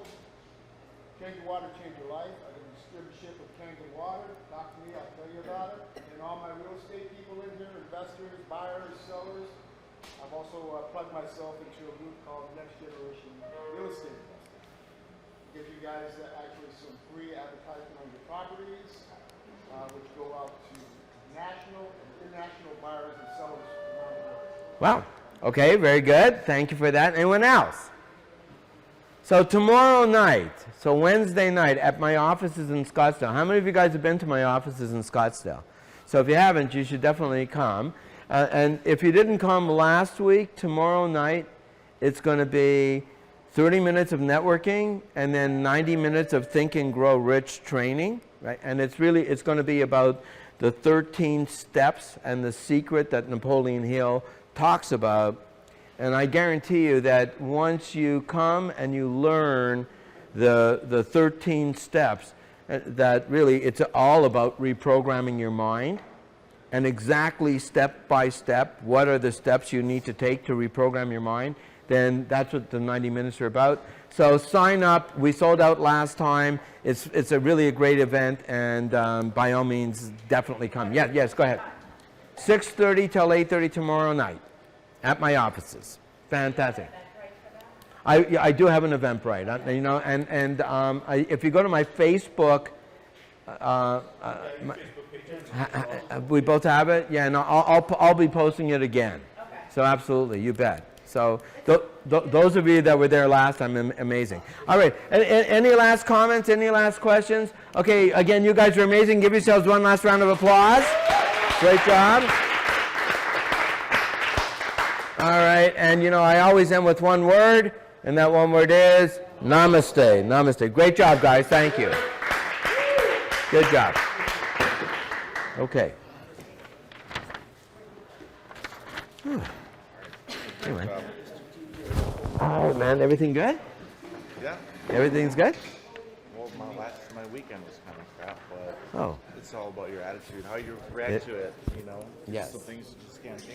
change your water, change your life. I got a distributorship of Kangen Water. Talk to me, I'll tell you about it. And all my real estate people in here, investors, buyers, sellers. I've also plugged myself into a group called Next Generation Real Estate Investors. Give you guys actually some free advertisement on your properties, which go out to national and international buyers and sellers around the world. Wow. Okay, very good. Thank you for that. Anyone else? So tomorrow night, so Wednesday night at my offices in Scottsdale. How many of you guys have been to my offices in Scottsdale? So if you haven't, you should definitely come. And if you didn't come last week, tomorrow night, it's going to be 30 minutes of networking and then 90 minutes of Think and Grow Rich training, right? And it's going to be about the 13 steps and the secret that Napoleon Hill talks about. And I guarantee you that once you come and you learn the 13 steps, that really it's all about reprogramming your mind and exactly step by step what are the steps you need to take to reprogram your mind, then that's what the 90 minutes are about. So sign up. We sold out last time. It's a really a great event, and by all means, definitely come. Yes, go ahead. 6:30 till 8:30 tomorrow night at my offices. Fantastic. I do have an Eventbrite, you know, and if you go to my Facebook, we both have it. Yeah, and I'll be posting it again. Okay. So absolutely, you bet. So those of you that were there last time, amazing. All right. Any last comments? Any last questions? Okay. Again, you guys are amazing. Give yourselves one last round of applause. Great job. All right. And you know, I always end with one word, and that one word is namaste. Namaste. Great job, guys. Thank you. Good job. Okay. Anyway. All right, man. Everything good? Yeah. Everything's good? Well, my weekend was kind of crap, but Oh. it's all about your attitude, how you react to it, you know? Yes. Some things you just can't change.